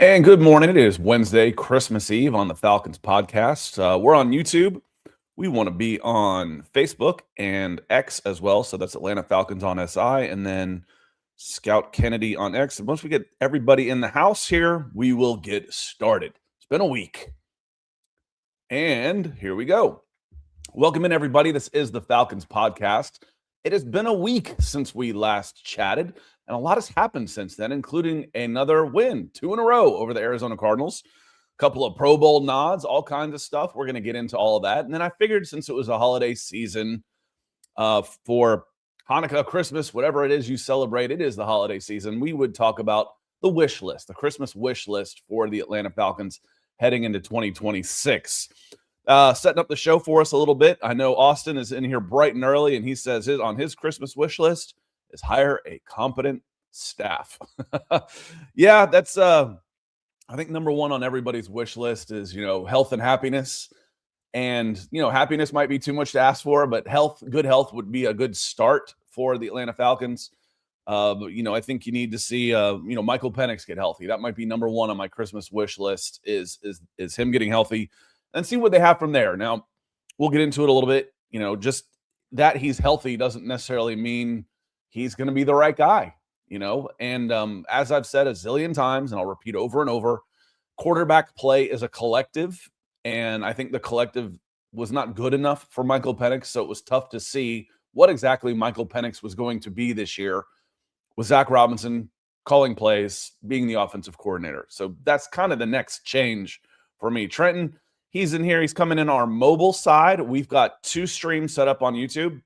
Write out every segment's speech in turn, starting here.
And good morning. It is Wednesday, Christmas Eve on the Falcons Podcast. We're on YouTube. We want to be on Facebook and X as well. So that's Atlanta Falcons on SI and then Scout Kennedy on X. And once we get everybody in the house here, we will get started. It's been a week. And here we go. Welcome in, everybody. This is the Falcons Podcast. It has been a week since we last chatted. And a lot has happened since then, including another win, 2 in a row over the Arizona Cardinals, a couple of Pro Bowl nods, all kinds of stuff. We're going to get into all of that. And then I figured since it was a holiday season for Hanukkah, Christmas, whatever it is you celebrate, it is the holiday season, we would talk about the wish list, the Christmas wish list for the Atlanta Falcons heading into 2026. Setting up the show for us a little bit. I know Austin is in here bright and early, and he says on his Christmas wish list is hire a competent staff. Yeah, that's I think number one on everybody's wish list is, health and happiness. And, happiness might be too much to ask for, but good health would be a good start for the Atlanta Falcons. But, I think you need to see, Michael Penix get healthy. That might be number one on my Christmas wish list is him getting healthy and see what they have from there. Now, we'll get into it a little bit. Just that he's healthy doesn't necessarily mean he's going to be the right guy, and as I've said a zillion times, and I'll repeat over and over, quarterback play is a collective, and I think the collective was not good enough for Michael Penix, so it was tough to see what exactly Michael Penix was going to be this year with Zach Robinson calling plays, being the offensive coordinator. So that's kind of the next change for me. Trenton, he's in here. He's coming in our mobile side. We've got 2 streams set up on YouTube.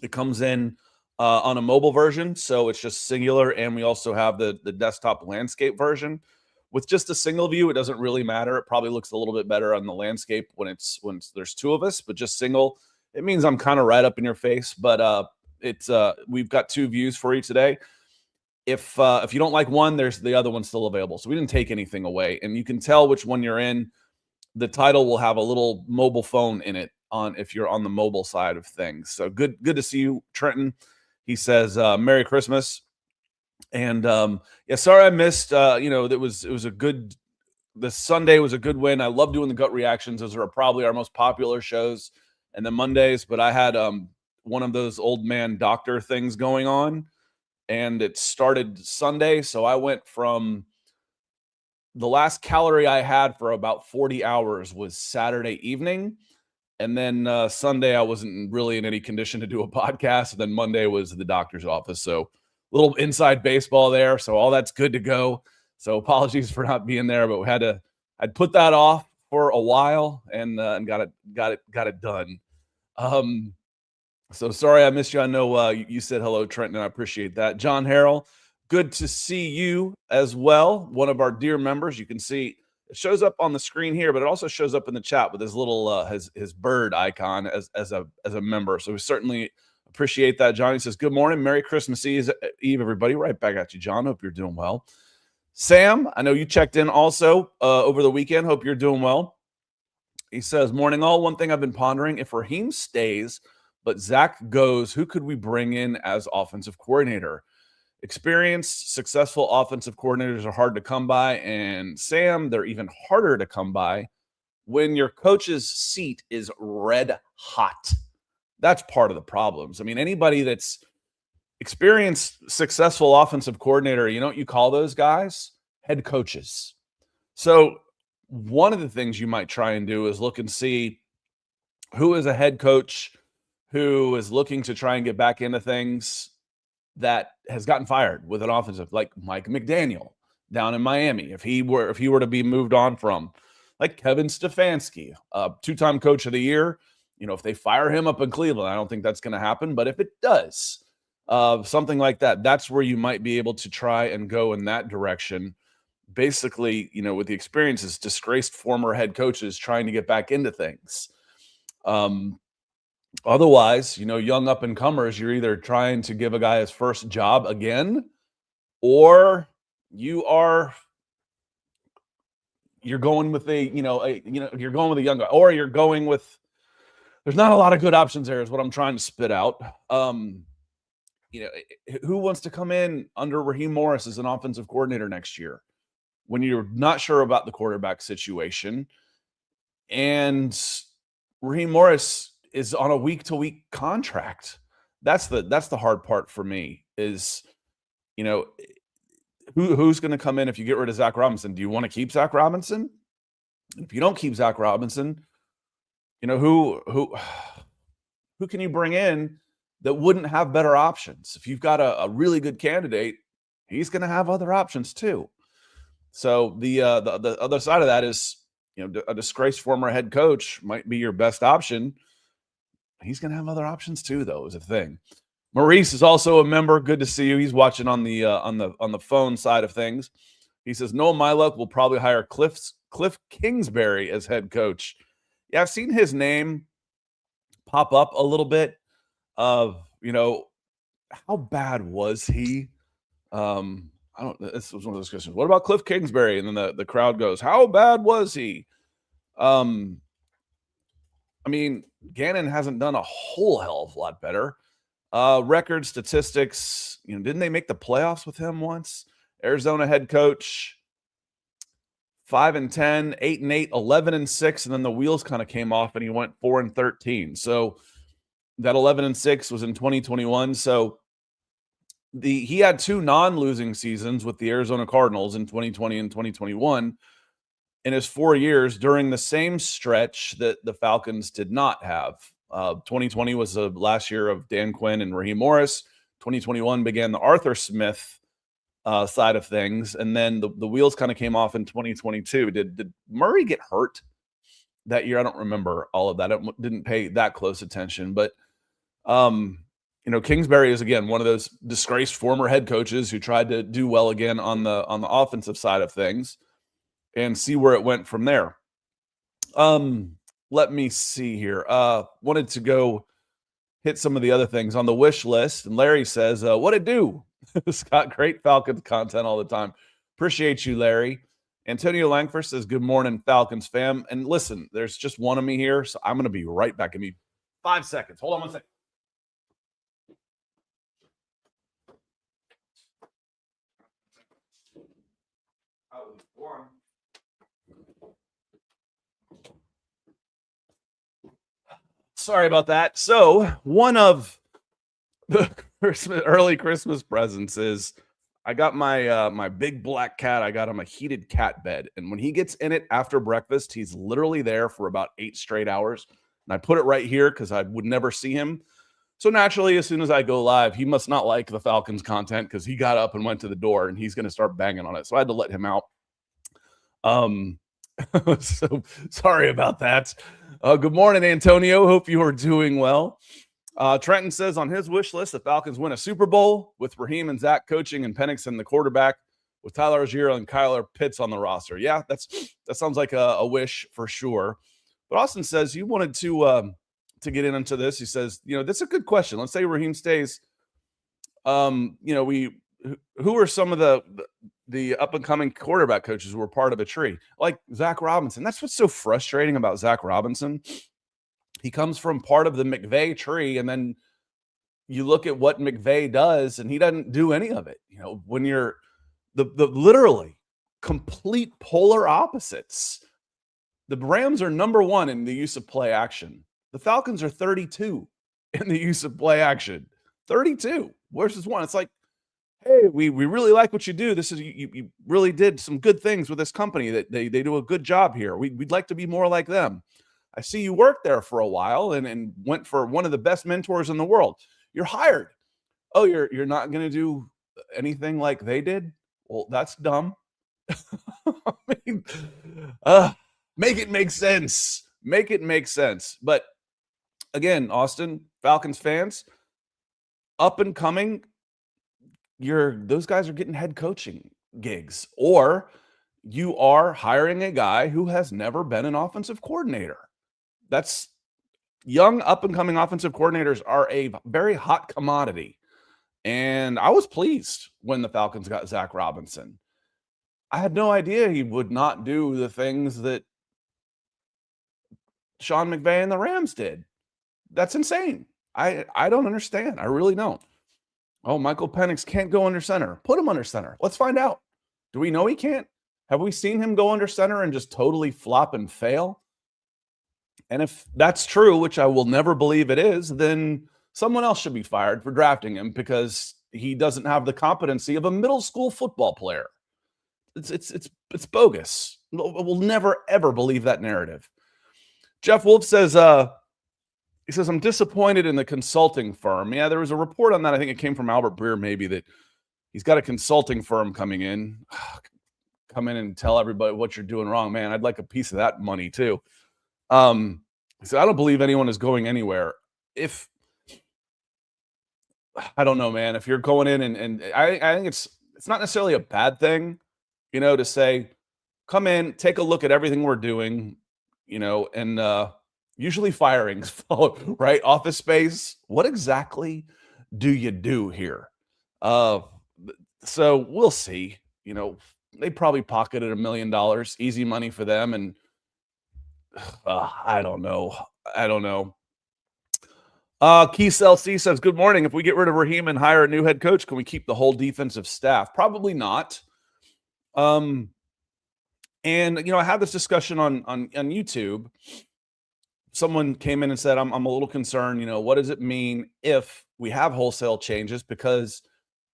It comes in on a mobile version, so it's just singular, and we also have the desktop landscape version. With just a single view, it doesn't really matter. It probably looks a little bit better on the landscape when there's 2 of us, but just single, it means I'm kind of right up in your face. But we've got 2 views for you today. If you don't like one, there's the other one still available. So we didn't take anything away, and you can tell which one you're in. The title will have a little mobile phone in it if you're on the mobile side of things. So good to see you, Trenton. He says, Merry Christmas. And sorry I missed, this Sunday was a good win. I love doing the gut reactions. Those are probably our most popular shows. And then Mondays, but I had one of those old man doctor things going on, and it started Sunday. So I went from the last calorie I had for about 40 hours was Saturday evening. And then Sunday, I wasn't really in any condition to do a podcast. And then Monday was the doctor's office. So a little inside baseball there. So all that's good to go. So apologies for not being there, but I'd put that off for a while and got it done. So sorry I missed you. I know you said hello, Trenton, and I appreciate that. John Harrell, good to see you as well. One of our dear members. You can see it shows up on the screen here, but it also shows up in the chat with his little his bird icon as a member. So we certainly appreciate that. Johnny says, good morning. Merry Christmas Eve, everybody. Right back at you, John. Hope you're doing well. Sam, I know you checked in also over the weekend. Hope you're doing well. He says, morning all. One thing I've been pondering, if Raheem stays, but Zach goes, who could we bring in as offensive coordinator? Experienced, successful offensive coordinators are hard to come by, and Sam, they're even harder to come by when your coach's seat is red hot. That's part of the problems. I mean, anybody that's experienced, successful offensive coordinator, you know what you call those guys? Head coaches. So one of the things you might try and do is look and see who is a head coach who is looking to try and get back into things that has gotten fired with an offensive, like Mike McDaniel down in Miami. If he were to be moved on from, like Kevin Stefanski, 2-time coach of the year, if they fire him up in Cleveland, I don't think that's going to happen. But if it does, something like that, that's where you might be able to try and go in that direction. Basically, with the experiences, disgraced former head coaches trying to get back into things. Otherwise, young up-and-comers, you're either trying to give a guy his first job again, or you're going with you're going with a young guy, or you're going with. There's not a lot of good options there, is what I'm trying to spit out. Who wants to come in under Raheem Morris as an offensive coordinator next year? when you're not sure about the quarterback situation. And Raheem Morris is on a week-to-week contract. That's the hard part for me is, you know, who's going to come in if you get rid of Zach Robinson? Do you want to keep Zach Robinson? If you don't keep Zach Robinson, you know, who can you bring in that wouldn't have better options? If you've got a really good candidate, he's going to have other options too. So the other side of that is, you know, a disgraced former head coach might be your best option. He's going to have other options too, though, is a thing. Maurice is also a member. Good to see you. He's watching on the phone side of things. He says Noah Miluck will probably hire Cliff Kingsbury as head coach. Yeah, I've seen his name pop up a little bit. Of, you know, how bad was he? This was one of those questions. What about Cliff Kingsbury? And then the crowd goes, how bad was he? I mean, Gannon hasn't done a whole hell of a lot better. Record statistics, you know, didn't they make the playoffs with him once? Arizona head coach, 5-10, 8-8, 11-6, and then the wheels kind of came off and he went 4-13. So that 11-6 was in 2021. So he had 2 non-losing seasons with the Arizona Cardinals in 2020 and 2021 in his 4 years during the same stretch that the Falcons did not have. 2020 was the last year of Dan Quinn and Raheem Morris. 2021 began the Arthur Smith side of things, and then the wheels kind of came off in 2022. Did Murray get hurt that year? I don't remember all of that. I didn't pay that close attention, but you know, Kingsbury is again one of those disgraced former head coaches who tried to do well again on the offensive side of things, and see where it went from there. Let me see here. Wanted to go hit some of the other things on the wish list, and Larry says, "What it do?" Scott, great Falcons content all the time. Appreciate you, Larry. Antonio Langford says, "Good morning, Falcons fam." And listen, there's just one of me here, so I'm going to be right back. Give me 5 seconds. Hold on 1 second. Sorry about that. So one of the early Christmas presents is I got my big black cat. I got him a heated cat bed, and when he gets in it after breakfast, he's literally there for about 8 straight hours. And I put it right here because I would never see him. So naturally, as soon as I go live, he must not like the Falcons content because he got up and went to the door, and he's going to start banging on it. So I had to let him out. So sorry about that. Good morning, Antonio. Hope you are doing well. Trenton says on his wish list, the Falcons win a Super Bowl with Raheem and Zach coaching and Penix and the quarterback with Tyler Algier and Kyler Pitts on the roster. Yeah, that sounds like a wish for sure. But Austin says you wanted to get into this. He says, you know, that's a good question. Let's say Raheem stays. You know, who are some of the up-and-coming quarterback coaches who were part of a tree, like Zach Robinson? That's what's so frustrating about Zach Robinson. He comes from part of the McVay tree, and then you look at what McVay does, and he doesn't do any of it. You know, when you're the literally complete polar opposites. The Rams are number 1 in the use of play action. The Falcons are 32 in the use of play action. 32 versus 1. It's like, hey, we really like what you do. This is you really did some good things with this company. That they do a good job here. We'd like to be more like them. I see you worked there for a while and went for one of the best mentors in the world. You're hired. Oh, you're not going to do anything like they did? Well, that's dumb. I mean, make it make sense. Make it make sense. But again, Austin, Falcons fans, up and coming, those guys are getting head coaching gigs, or you are hiring a guy who has never been an offensive coordinator. That's young up and coming offensive coordinators are a very hot commodity. And I was pleased when the Falcons got Zach Robinson. I had no idea he would not do the things that Sean McVay and the Rams did. That's insane. I don't understand. I really don't. Oh, Michael Penix can't go under center. Put him under center. Let's find out. Do we know he can't? Have we seen him go under center and just totally flop and fail? And if that's true, which I will never believe it is, then someone else should be fired for drafting him because he doesn't have the competency of a middle school football player. It's bogus. We'll never ever believe that narrative. Jeff Wolf says, he says, I'm disappointed in the consulting firm. Yeah, there was a report on that. I think it came from Albert Breer, maybe, that he's got a consulting firm coming in. Come in and tell everybody what you're doing wrong. Man, I'd like a piece of that money too. So I don't believe anyone is going anywhere. If I don't know, man, if you're going in and I think it's not necessarily a bad thing, to say, come in, take a look at everything we're doing, and usually firings follow, right? Office space. What exactly do you do here? So we'll see. They probably pocketed $1 million, easy money for them, and I don't know. Keith LC says, good morning. If we get rid of Raheem and hire a new head coach, can we keep the whole defensive staff? Probably not. And I had this discussion on YouTube. Someone came in and said, I'm a little concerned, what does it mean if we have wholesale changes? Because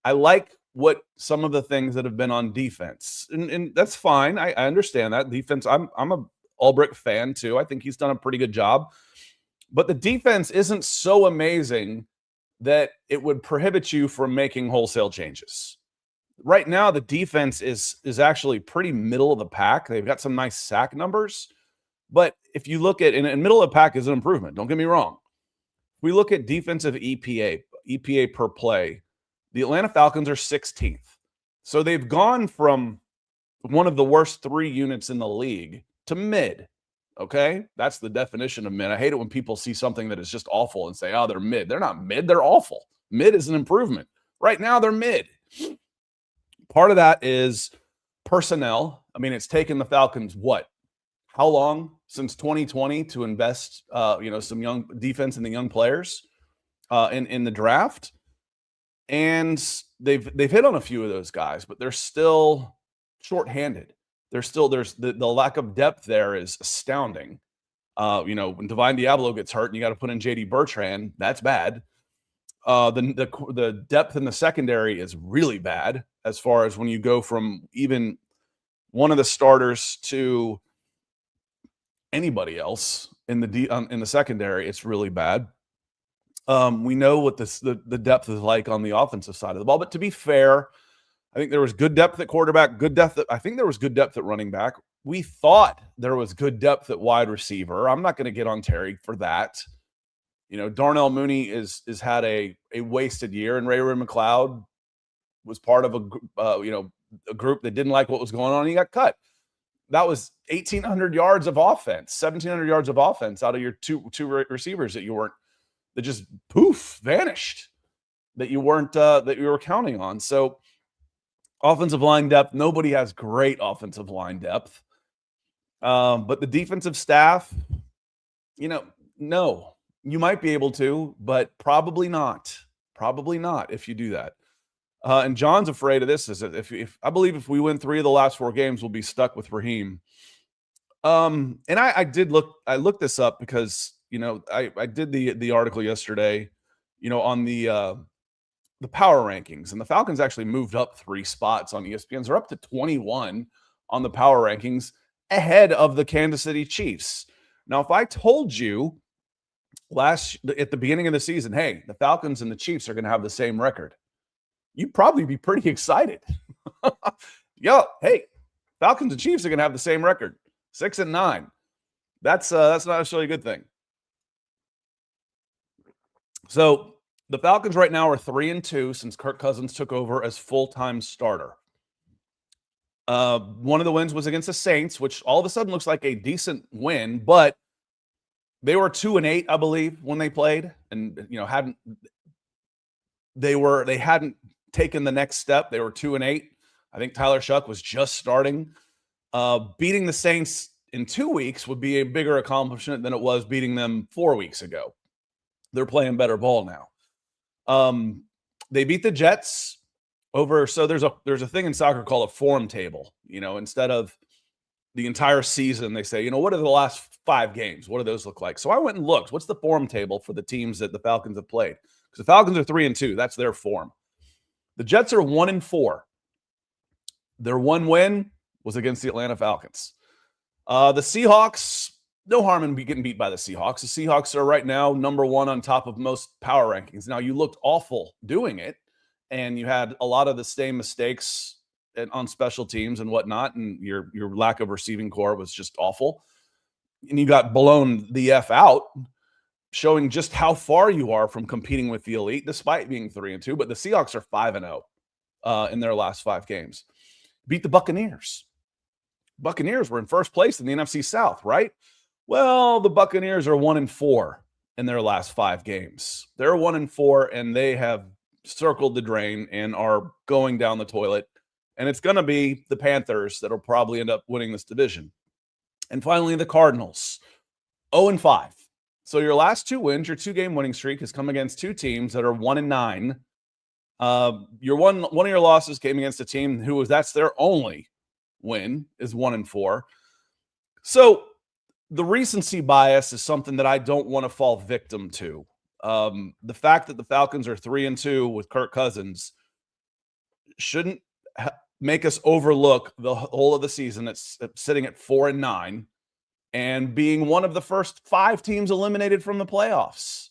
I like what some of the things that have been on defense. And that's fine. I understand that. Defense, I'm a Ulbrich fan too. I think he's done a pretty good job. But the defense isn't so amazing that it would prohibit you from making wholesale changes. Right now, the defense is actually pretty middle of the pack. They've got some nice sack numbers. But if you look at, and middle of the pack is an improvement, don't get me wrong. We look at defensive EPA per play. The Atlanta Falcons are 16th. So they've gone from one of the worst 3 units in the league to mid. Okay? That's the definition of mid. I hate it when people see something that is just awful and say, oh, they're mid. They're not mid. They're awful. Mid is an improvement. Right now, they're mid. Part of that is personnel. I mean, it's taken the Falcons, how long since 2020 to invest, some young defense in the young players in the draft? And they've hit on a few of those guys, but they're still shorthanded. There's the lack of depth there is astounding. When Divine Diablo gets hurt and you got to put in JD Bertrand, that's bad. The depth in the secondary is really bad as far as when you go from even one of the starters to anybody else in the secondary. It's really bad. We know what the depth is like on the offensive side of the ball, but to be fair, I think there was good depth at quarterback, I think there was good depth at running back. We thought there was good depth at wide receiver. I'm not going to get on Terry for that. Darnell Mooney is had a wasted year, and Ray McLeod was part of a group that didn't like what was going on. And he got cut. That was 1,800 yards of offense, 1,700 yards of offense out of your two receivers that just vanished, that you were counting on. So offensive line depth, nobody has great offensive line depth. But the defensive staff, no, you might be able to, but probably not if you do that. And John's afraid of this. Is that if I believe if we win 3 of the last 4 games, we'll be stuck with Raheem. And I looked this up because, I did the article yesterday, on the power rankings, and the Falcons actually moved up 3 spots on ESPN. They're up to 21 on the power rankings, ahead of the Kansas City Chiefs. Now, if I told you at the beginning of the season, hey, the Falcons and the Chiefs are going to have the same record, you'd probably be pretty excited. Hey, Falcons and Chiefs are going to have the same record, 6-9. That's not necessarily a good thing. So the Falcons right now are 3-2 since Kirk Cousins took over as full-time starter. One of the wins was against the Saints, which all of a sudden looks like a decent win, but they were 2-8, I believe, when they played, and they hadn't taken the next step. They were 2-8. I think Tyler Shuck was just starting. Beating the Saints in 2 weeks would be a bigger accomplishment than it was beating them 4 weeks ago. They're playing better ball now. They beat the Jets. So there's a thing in soccer called a form table. Instead of the entire season, they say, what are the last 5 games? What do those look like? So I went and looked. What's the form table for the teams that the Falcons have played? Because the Falcons are 3-2. That's their form. The Jets are 1-4. Their one win was against the Atlanta Falcons. The Seahawks, no harm in getting beat by the Seahawks. The Seahawks are right now number 1 on top of most power rankings. Now, you looked awful doing it, and you had a lot of the same mistakes on special teams and whatnot, and your lack of receiving core was just awful. And you got blown the F out, showing just how far you are from competing with the elite, despite being 3-2. But the Seahawks are 5-0 in their last 5 games. Beat the Buccaneers. Buccaneers were in first place in the NFC South, right? Well, the Buccaneers are 1-4 in their last 5 games. They're 1-4, and they have circled the drain and are going down the toilet. And it's going to be the Panthers that'll probably end up winning this division. And finally, the Cardinals, 0-5. So your last 2 wins, your 2-game winning streak has come against 2 teams that are 1-9. Your one of your losses came against a team that's their only win, is 1-4. So the recency bias is something that I don't want to fall victim to. The fact that the Falcons are 3-2 with Kirk Cousins shouldn't make us overlook the whole of the season. It's sitting at 4-9 and being one of the first 5 teams eliminated from the playoffs.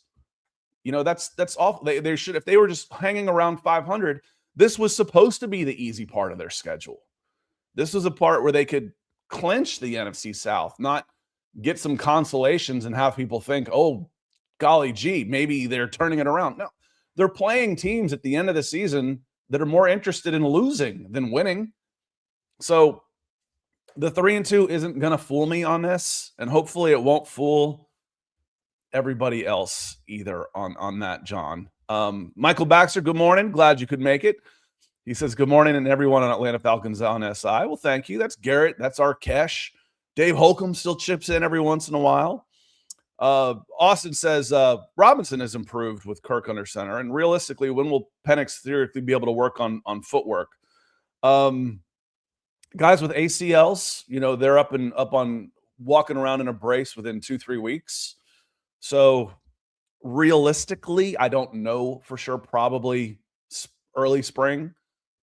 That's awful. They should, if they were just hanging around 500, this was supposed to be the easy part of their schedule. This was a part where they could clinch the NFC South, not get some consolations and have people think, oh, golly gee, maybe they're turning it around. No, they're playing teams at the end of the season that are more interested in losing than winning. So the 3-2 isn't going to fool me on this, and hopefully it won't fool everybody else either on that, John. Michael Baxter, good morning. Glad you could make it. He says, good morning, and everyone on Atlanta Falcons on SI. Well, thank you. That's Garrett. That's our Kesh. Dave Holcomb still chips in every once in a while. Austin says, Robinson has improved with Kirk under center. And realistically, when will Penix theoretically be able to work on footwork? Guys with ACLs, they're up on walking around in a brace within 2-3 weeks. So realistically, I don't know for sure, probably early spring,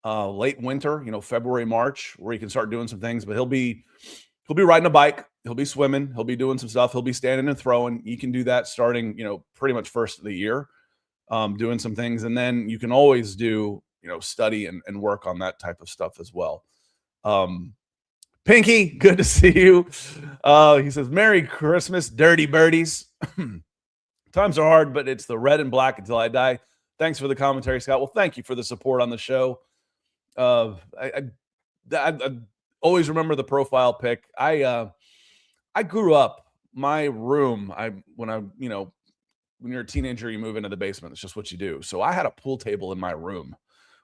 late winter, February, March, where he can start doing some things, but he'll be riding a bike. He'll be swimming. He'll be doing some stuff. He'll be standing and throwing. You can do that starting, pretty much first of the year, doing some things. And then you can always do, study and work on that type of stuff as well. Pinky, good to see you. He says, Merry Christmas, dirty birdies. Times are hard, but it's the red and black until I die. Thanks for the commentary, Scott. Well, thank you for the support on the show. I always remember the profile pic. I grew up, my room, when you're a teenager, you move into the basement. It's just what you do. So I had a pool table in my room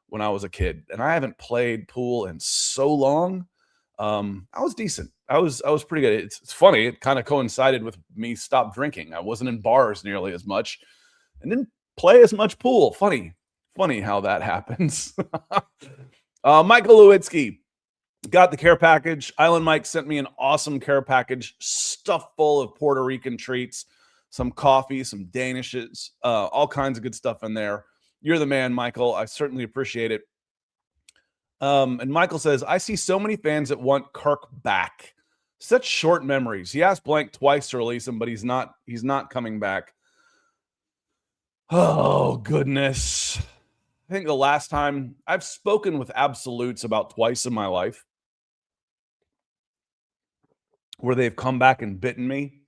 when I was a kid, and I haven't played pool in so long. I was decent. I was pretty good. It's funny. It kind of coincided with me stop drinking. I wasn't in bars nearly as much and didn't play as much pool. Funny how that happens. Michael Lewitsky got the care package. Island Mike sent me an awesome care package stuffed full of Puerto Rican treats, some coffee, some Danishes, all kinds of good stuff in there. You're the man, Michael. I certainly appreciate it. And Michael says, I see so many fans that want Kirk back. Such short memories. He asked Blank twice to release him, but he's not coming back. Oh, goodness. I think the last time I've spoken with absolutes about twice in my life where they've come back and bitten me.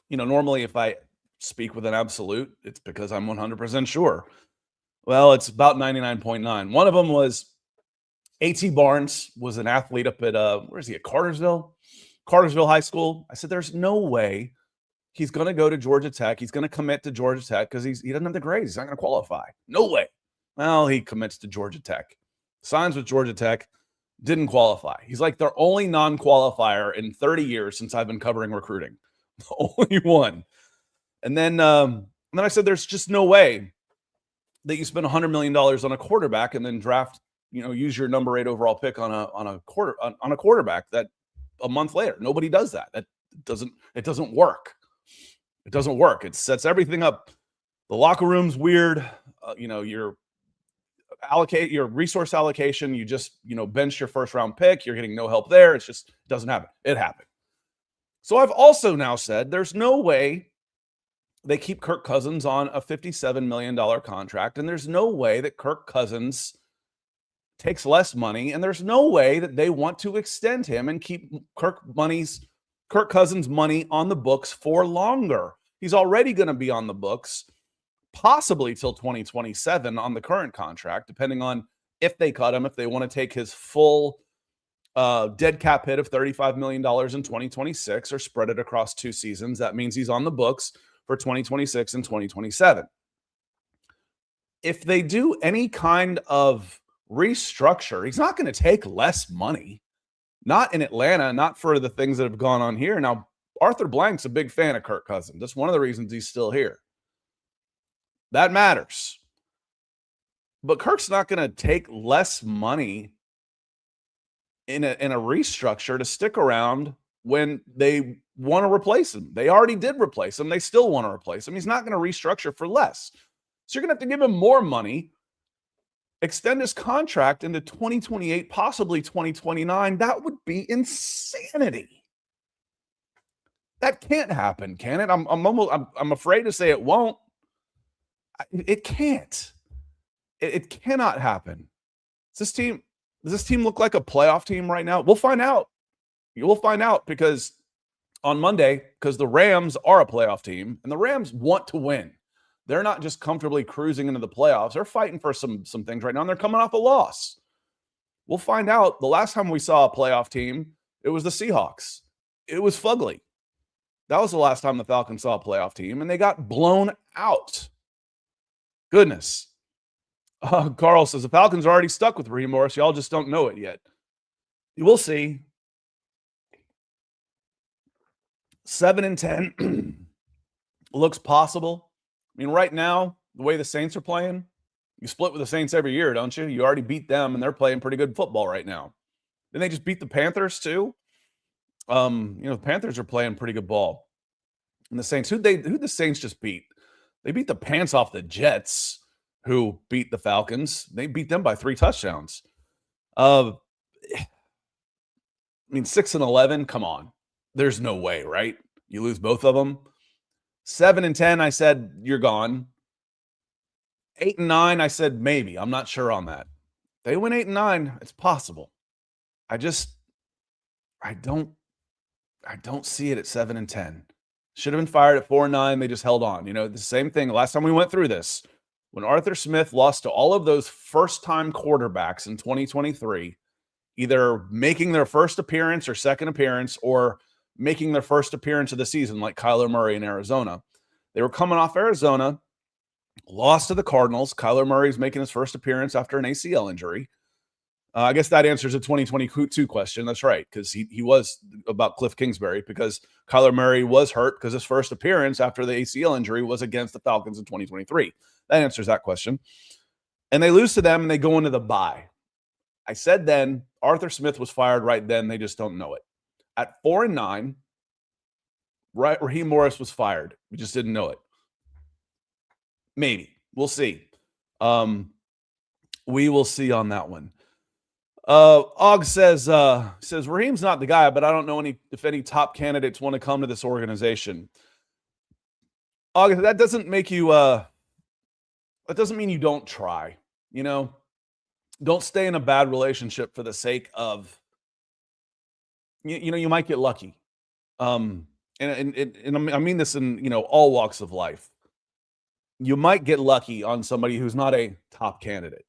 Normally if I speak with an absolute, it's because I'm 100% sure. Well, it's about 99.9. One of them was A.T. Barnes, was an athlete up at, where is he, at Cartersville High School. I said, there's no way he's going to go to Georgia Tech. He's going to commit to Georgia Tech because he doesn't have the grades. He's not going to qualify. No way. Well, he commits to Georgia Tech, signs with Georgia Tech, didn't qualify. He's like their only non-qualifier in 30 years since I've been covering recruiting. The only one. And then I said, there's just no way that you spend $100 million on a quarterback and then draft, use your number 8 overall pick on a quarterback that a month later. Nobody does that. It doesn't work. It doesn't work. It sets everything up. The locker room's weird. Your resource allocation, you just, bench your first round pick. You're getting no help there. It doesn't happen. It happened. So I've also now said there's no way they keep Kirk Cousins on a $57 million contract, and there's no way that Kirk Cousins takes less money, and there's no way that they want to extend him and keep Kirk Cousins' money on the books for longer. He's already going to be on the books possibly till 2027 on the current contract, depending on if they cut him, if they want to take his full dead cap hit of $35 million in 2026 or spread it across 2 seasons. That means he's on the books for 2026 and 2027. If they do any kind of restructure, he's not going to take less money. Not in Atlanta, not for the things that have gone on here. Now, Arthur Blank's a big fan of Kirk Cousins. That's one of the reasons he's still here. That matters. But Kirk's not going to take less money in a restructure to stick around when they want to replace him. They already did replace him. They still want to replace him. He's not going to restructure for less. So you're going to have to give him more money, extend his contract into 2028, possibly 2029. That would be insanity. That can't happen, can it? I'm afraid to say it won't. It can't. It cannot happen. Does this team look like a playoff team right now? We'll find out. You will find out because on Monday, because the Rams are a playoff team and the Rams want to win. They're not just comfortably cruising into the playoffs. They're fighting for some things right now, and they're coming off a loss. We'll find out. The last time we saw a playoff team, it was the Seahawks. It was fugly. That was the last time the Falcons saw a playoff team, and they got blown out. Goodness. Carl says, the Falcons are already stuck with Raheem Morris. Y'all just don't know it yet. You will see. 7-10 looks possible. I mean, right now, the way the Saints are playing, you split with the Saints every year, don't you? You already beat them, and they're playing pretty good football right now. Didn't they just beat the Panthers, too? The Panthers are playing pretty good ball. And the Saints, who the Saints just beat? They beat the pants off the Jets, who beat the Falcons. They beat them by 3 touchdowns. 6-11, come on. There's no way, right? You lose both of them. 7-10, I said, you're gone. 8-9, I said, maybe. I'm not sure on that. They win 8-9, it's possible. I don't see it at 7-10. Should have been fired at 4-9. They just held on. The same thing. Last time we went through this, when Arthur Smith lost to all of those first-time quarterbacks in 2023, either making their first appearance or second appearance or making their first appearance of the season, like Kyler Murray in Arizona. They were coming off Arizona, lost to the Cardinals. Kyler Murray's making his first appearance after an ACL injury. I guess that answers a 2022 question. That's right, because he was about Cliff Kingsbury, because Kyler Murray was hurt because his first appearance after the ACL injury was against the Falcons in 2023. That answers that question. And they lose to them, and they go into the bye. I said then, Arthur Smith was fired right then. They just don't know it. At 4-9, right, Raheem Morris was fired. We just didn't know it. Maybe. We'll see. We will see on that one. Og says Raheem's not the guy, but I don't know if any top candidates want to come to this organization. Og, that doesn't make you that doesn't mean you don't try. Don't stay in a bad relationship for the sake of you might get lucky. And I mean this in all walks of life. You might get lucky on somebody who's not a top candidate.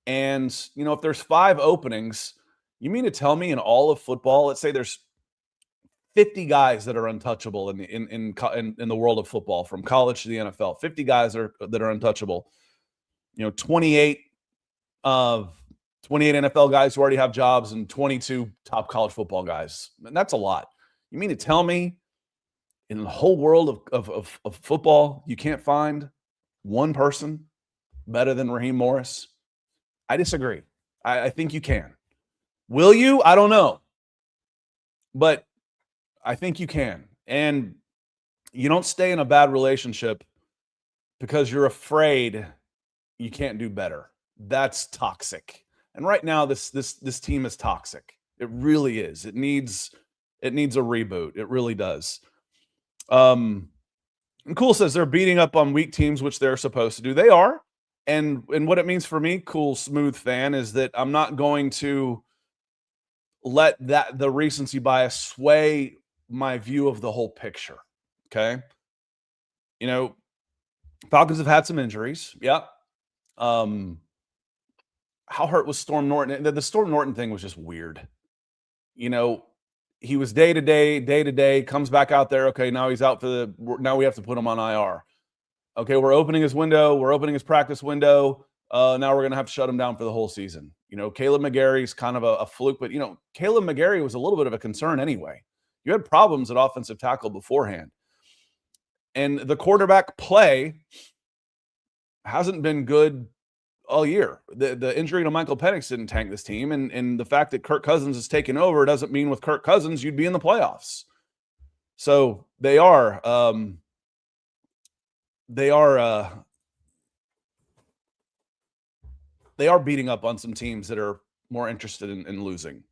And, if there's 5 openings, you mean to tell me in all of football, let's say there's 50 guys that are untouchable in the world of football, from college to the NFL, 50 guys that are untouchable. 28 NFL guys who already have jobs and 22 top college football guys. And that's a lot. You mean to tell me in the whole world of football, you can't find one person better than Raheem Morris? I disagree. I think you can. Will you? I don't know. But I think you can. And you don't stay in a bad relationship because you're afraid you can't do better. That's toxic. And right now this team is toxic. It really is. It needs a reboot. It really does. And Cool says they're beating up on weak teams, which they're supposed to do. They are. And what it means for me, Cool Smooth fan, is that I'm not going to let the recency bias sway my view of the whole picture. Okay. Falcons have had some injuries. Yep. How hurt was Storm Norton? The Storm Norton thing was just weird. He was day to day, comes back out there. Okay, now he's out now we have to put him on IR. Okay, we're opening his window. We're opening his practice window. Now we're going to have to shut him down for the whole season. Caleb McGarry's kind of a fluke, but, Caleb McGarry was a little bit of a concern anyway. You had problems at offensive tackle beforehand. And the quarterback play hasn't been good all year. The injury to Michael Penix didn't tank this team. And the fact that Kirk Cousins has taken over doesn't mean with Kirk Cousins you'd be in the playoffs. So they are beating up on some teams that are more interested in losing.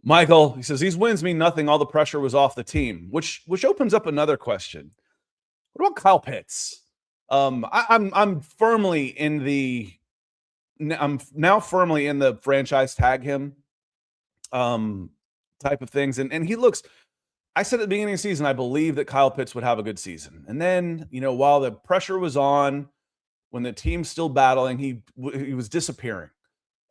Michael, he says, these wins mean nothing. All the pressure was off the team, which opens up another question. What about Kyle Pitts? I'm now firmly in the franchise tag him type of things. And he looks, I said at the beginning of the season, I believe that Kyle Pitts would have a good season. And then, while the pressure was on, when the team's still battling, he was disappearing.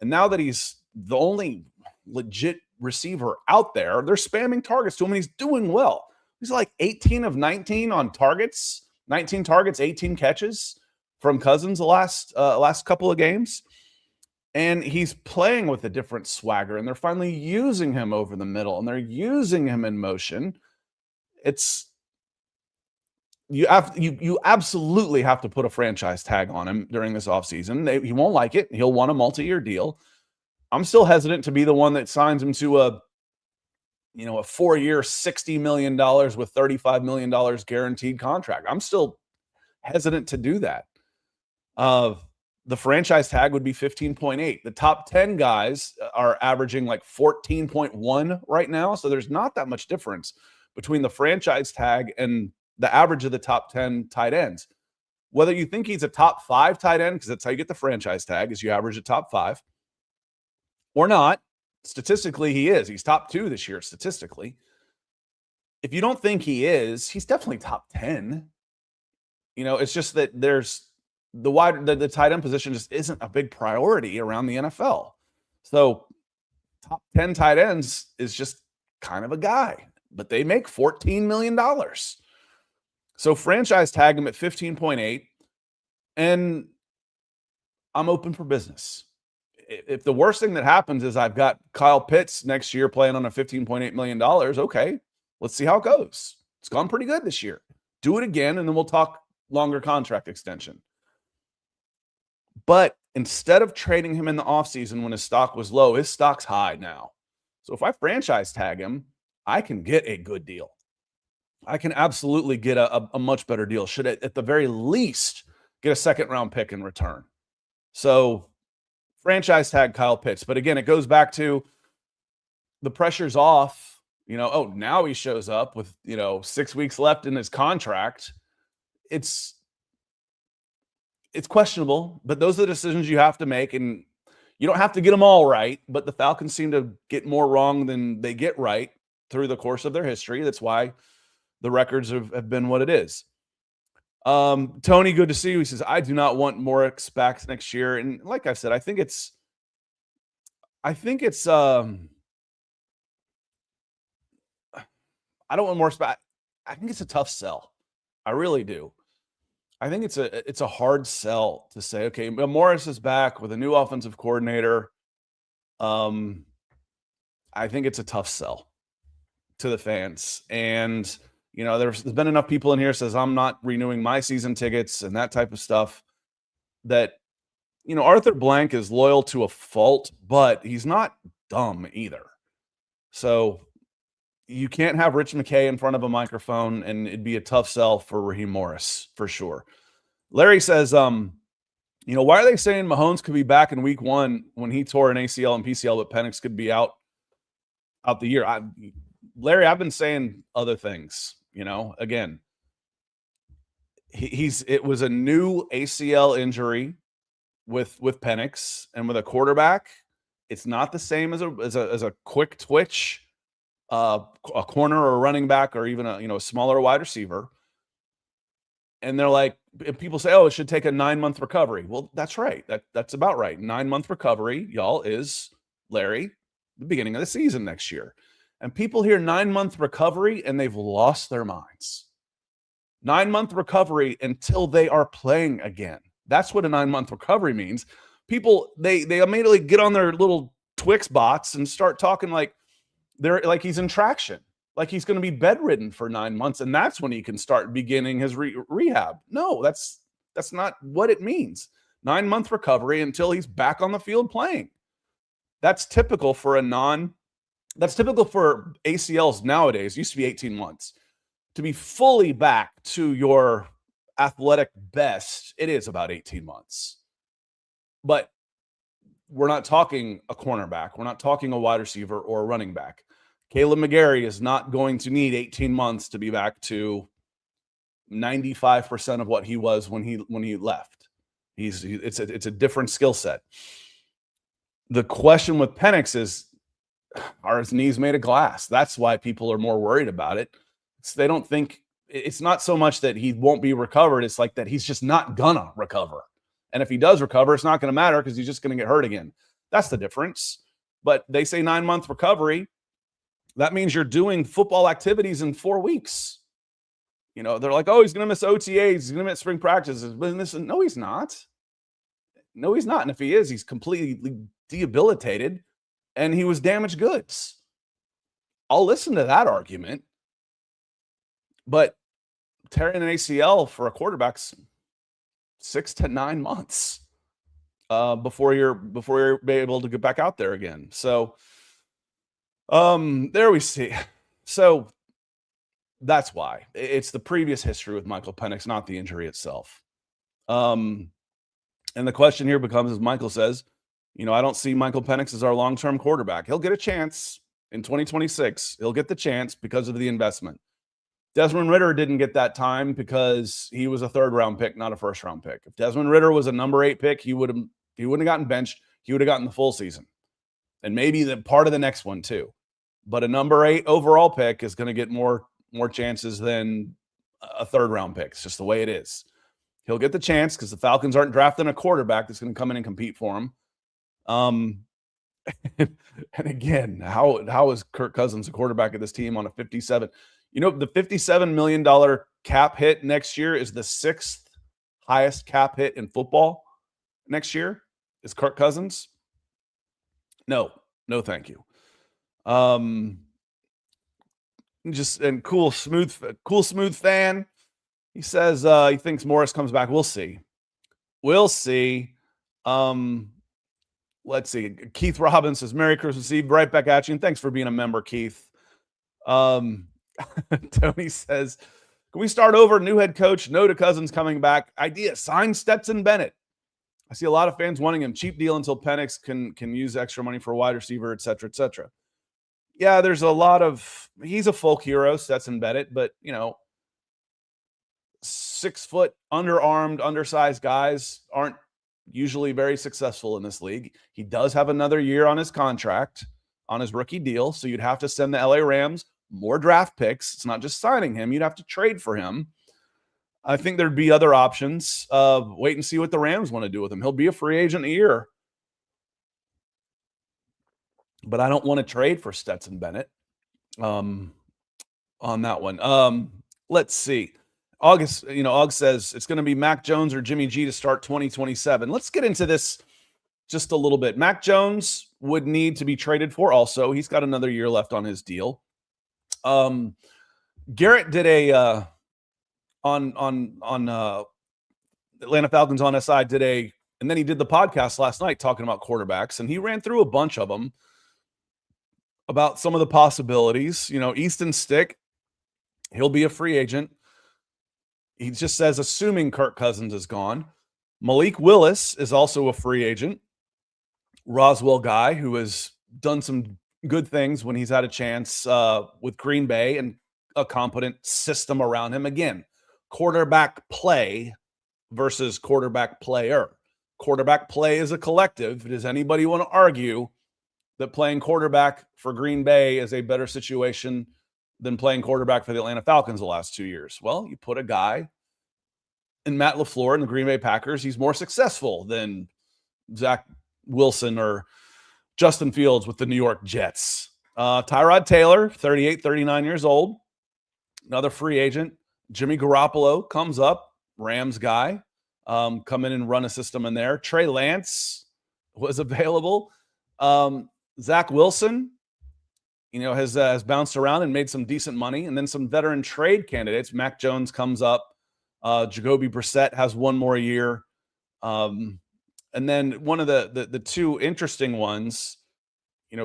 And now that he's the only legit receiver out there, they're spamming targets to him, and he's doing well. He's like 18 of 19 on targets, 19 targets, 18 catches from Cousins the last couple of games. And he's playing with a different swagger, and they're finally using him over the middle, and they're using him in motion. You absolutely have to put a franchise tag on him during this offseason. He won't like it. He'll want a multi-year deal. I'm still hesitant to be the one that signs him to a 4-year, $60 million with $35 million guaranteed contract. I'm still hesitant to do that. The franchise tag would be 15.8. The top 10 guys are averaging like 14.1 right now. So there's not that much difference between the franchise tag and the average of the top 10 tight ends. Whether you think he's a top 5 tight end, because that's how you get the franchise tag, is you average a top 5, or not. Statistically, he is. He's top 2 this year, statistically. If you don't think he is, he's definitely top 10. It's just that there's the tight end position just isn't a big priority around the NFL. So top 10 tight ends is just kind of a guy, but they make $14 million. So franchise tag him at 15.8, and I'm open for business. If the worst thing that happens is I've got Kyle Pitts next year playing on a $15.8 million, okay, let's see how it goes. It's gone pretty good this year. Do it again, and then we'll talk longer contract extension. But instead of trading him in the offseason when his stock was low, his stock's high now. So if I franchise tag him, I can get a good deal. I can absolutely get a much better deal. Should at the very least get a second-round pick in return. So franchise tag Kyle Pitts. But again, it goes back to the pressure's off. Now he shows up with, 6 weeks left in his contract. It's questionable, but those are the decisions you have to make, and you don't have to get them all right, but the Falcons seem to get more wrong than they get right through the course of their history. That's why the records have been what it is. Tony, good to see you. He says, I do not want Morris back next year. And like I said, I think it's I don't want Morris back. I think it's a tough sell. I really do. I think it's a hard sell to say, okay, Morris is back with a new offensive coordinator. I think it's a tough sell to the fans. And, there's been enough people in here says I'm not renewing my season tickets and that type of stuff. that, Arthur Blank is loyal to a fault, but he's not dumb either. So you can't have Rich McKay in front of a microphone, and it'd be a tough sell for Raheem Morris for sure. Larry says, why are they saying Mahomes could be back in week 1 when he tore an ACL and PCL, but Penix could be out the year? Larry, I've been saying other things, again, it was a new ACL injury with Penix, and with a quarterback, it's not the same as a quick twitch, a corner or a running back, or even a smaller wide receiver. And they're like, people say, oh, it should take a 9-month recovery. Well, that's right. That's about right. 9-month recovery, y'all, is, Larry, the beginning of the season next year. And people hear 9-month recovery and they've lost their minds. 9-month recovery until they are playing again. That's what a 9-month recovery means. People, they immediately get on their little Twix bots and start talking like he's in traction, like he's going to be bedridden for 9 months, and that's when he can start beginning his rehab. No, that's not what it means. 9-month recovery until he's back on the field playing. That's typical for ACLs nowadays. It used to be 18 months. To be fully back to your athletic best, it is about 18 months. But we're not talking a cornerback. We're not talking a wide receiver or a running back. Caleb McGarry is not going to need 18 months to be back to 95% of what he was when he left. It's a different skill set. The question with Penix is, are his knees made of glass? That's why people are more worried about it. They don't think, it's not so much that he won't be recovered. It's like that he's just not gonna recover. And if he does recover, it's not going to matter because he's just going to get hurt again. That's the difference. But they say 9-month recovery. That means you're doing football activities in 4 weeks. They're like, oh, he's going to miss OTAs. He's going to miss spring practices. No, he's not. No, he's not. And if he is, he's completely debilitated and he was damaged goods. I'll listen to that argument. But tearing an ACL for a quarterback's 6 to 9 months before you're able to get back out there again. So there we see. So that's why it's the previous history with Michael Penix, not the injury itself. And the question here becomes, as Michael says, I don't see Michael Penix as our long-term quarterback. He'll get a chance in 2026. He'll get the chance because of the investment. Desmond Ridder didn't get that time because he was a 3rd-round pick, not a 1st-round pick. If Desmond Ridder was a number 8 pick, he wouldn't have gotten benched. He would have gotten the full season, and maybe the part of the next one too. But a number 8 overall pick is going to get more chances than a 3rd-round pick. It's just the way it is. He'll get the chance because the Falcons aren't drafting a quarterback that's going to come in and compete for him. And again, how is Kirk Cousins a quarterback of this team on a 57? The $57 million cap hit next year is the 6th highest cap hit in football next year. Is Kirk Cousins? No, thank you. Cool smooth fan. He says he thinks Morris comes back. We'll see. Let's see. Keith Robbins says, Merry Christmas Eve. Right back at you. And thanks for being a member, Keith. Tony says, can we start over? New head coach, no to Cousins coming back. Idea, sign Stetson Bennett. I see a lot of fans wanting him. Cheap deal until Penix can use extra money for a wide receiver, et cetera, et cetera. Yeah, there's a lot of, he's a folk hero, Stetson Bennett, but 6 foot, underarmed, undersized guys aren't usually very successful in this league. He does have another year on his contract, on his rookie deal. So you'd have to send the LA Rams more draft picks. It's not just signing him. You'd have to trade for him. I think there'd be other options. Wait and see what the Rams want to do with him. He'll be a free agent a year. But I don't want to trade for Stetson Bennett on that one. Let's see. Aug says it's going to be Mac Jones or Jimmy G to start 2027. Let's get into this just a little bit. Mac Jones would need to be traded for also. He's got another year left on his deal. Garrett did a on Atlanta Falcons on SI and then he did the podcast last night talking about quarterbacks, and he ran through a bunch of them about some of the possibilities. Easton Stick, he'll be a free agent. He just says, assuming Kirk Cousins is gone. Malik Willis is also a free agent. Roswell Guy, who has done some good things when he's had a chance with Green Bay and a competent system around him. Again, quarterback play versus quarterback player. Quarterback play is a collective. Does anybody want to argue that playing quarterback for Green Bay is a better situation than playing quarterback for the Atlanta Falcons the last 2 years? Well, you put a guy in Matt LaFleur and the Green Bay Packers, he's more successful than Zach Wilson or Justin Fields with the New York Jets. Tyrod Taylor, 38, 39 years old, another free agent. Jimmy Garoppolo comes up, Rams guy, come in and run a system in there. Trey Lance was available. Zach Wilson, has bounced around and made some decent money, and then some veteran trade candidates. Mac Jones comes up. Jacoby Brissett has one more year. And then one of the two interesting ones,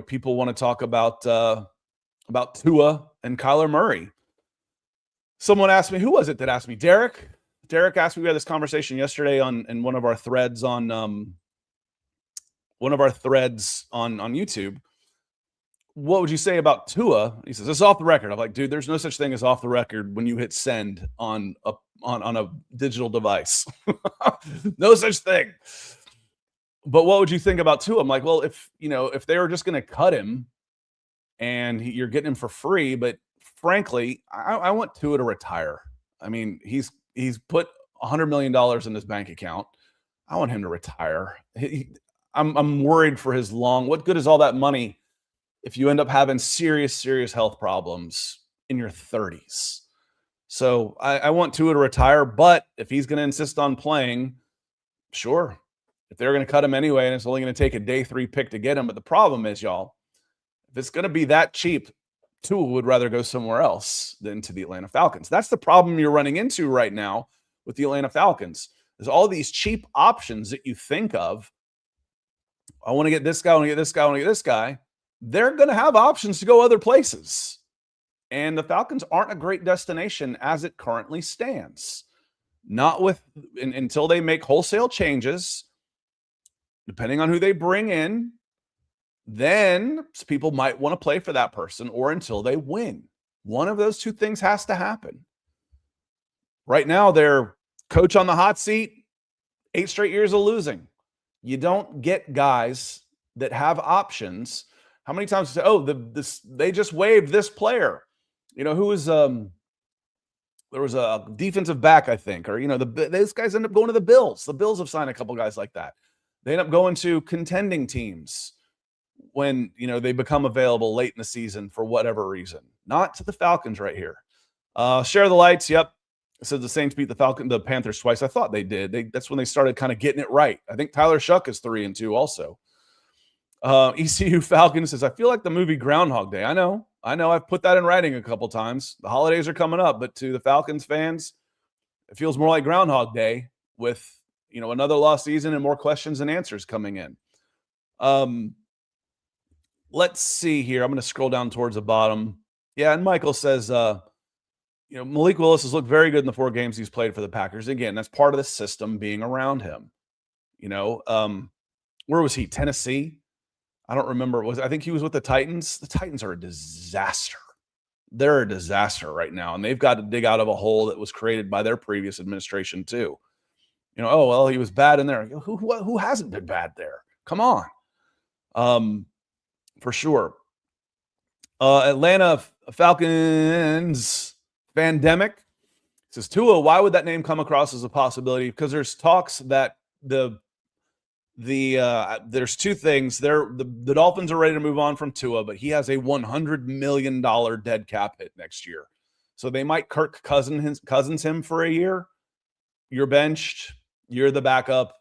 people want to talk about Tua and Kyler Murray. Someone asked me, who was it that asked me? Derek asked me. We had this conversation yesterday in one of our threads on YouTube. What would you say about Tua? He says, it's off the record. I'm like, dude, there's no such thing as off the record when you hit send on a digital device. No such thing. But what would you think about Tua? I'm like, well, if they were just going to cut him and you're getting him for free, but frankly, I want Tua to retire. I mean, he's put $100 million in his bank account. I want him to retire. I'm worried for his what good is all that money if you end up having serious health problems in your 30s? So I want Tua to retire, but if he's going to insist on playing, sure. If they're going to cut him anyway, and it's only going to take a day 3 pick to get him. But the problem is, y'all, if it's going to be that cheap, Tua would rather go somewhere else than to the Atlanta Falcons. That's the problem you're running into right now with the Atlanta Falcons. There's all these cheap options that you think of. I want to get this guy, I want to get this guy, I want to get this guy. They're going to have options to go other places. And the Falcons aren't a great destination as it currently stands. Not until they make wholesale changes, depending on who they bring in, then people might want to play for that person, or until they win. One of those two things has to happen. Right now, they're coach on the hot seat, 8 straight years of losing. You don't get guys that have options. How many times say, they just waived this player? Who was there was a defensive back, I think, or those guys end up going to the Bills. The Bills have signed a couple guys like that. They end up going to contending teams when they become available late in the season for whatever reason. Not to the Falcons right here. Share the lights. Yep. It says the Saints beat the Panthers twice. I thought they did. That's when they started kind of getting it right. I think Tyler Shuck is 3-2 also. ECU Falcons says, I feel like the movie Groundhog Day. I know. I've put that in writing a couple times. The holidays are coming up, but to the Falcons fans, it feels more like Groundhog Day with, another lost season and more questions and answers coming in. Let's see here. I'm going to scroll down towards the bottom. Yeah, and Michael says, Malik Willis has looked very good in the 4 games he's played for the Packers. Again, that's part of the system being around him. Where was he? Tennessee? I don't remember. I think he was with the Titans. The Titans are a disaster. They're a disaster right now, and they've got to dig out of a hole that was created by their previous administration too. He was bad in there. Who hasn't been bad there? Come on. For sure. Atlanta Falcons Pandemic says, Tua, why would that name come across as a possibility? Because there's talks that there's 2 things. The Dolphins are ready to move on from Tua, but he has a $100 million dead cap hit next year. So they might Kirk Cousins him for a year. You're benched. You're the backup.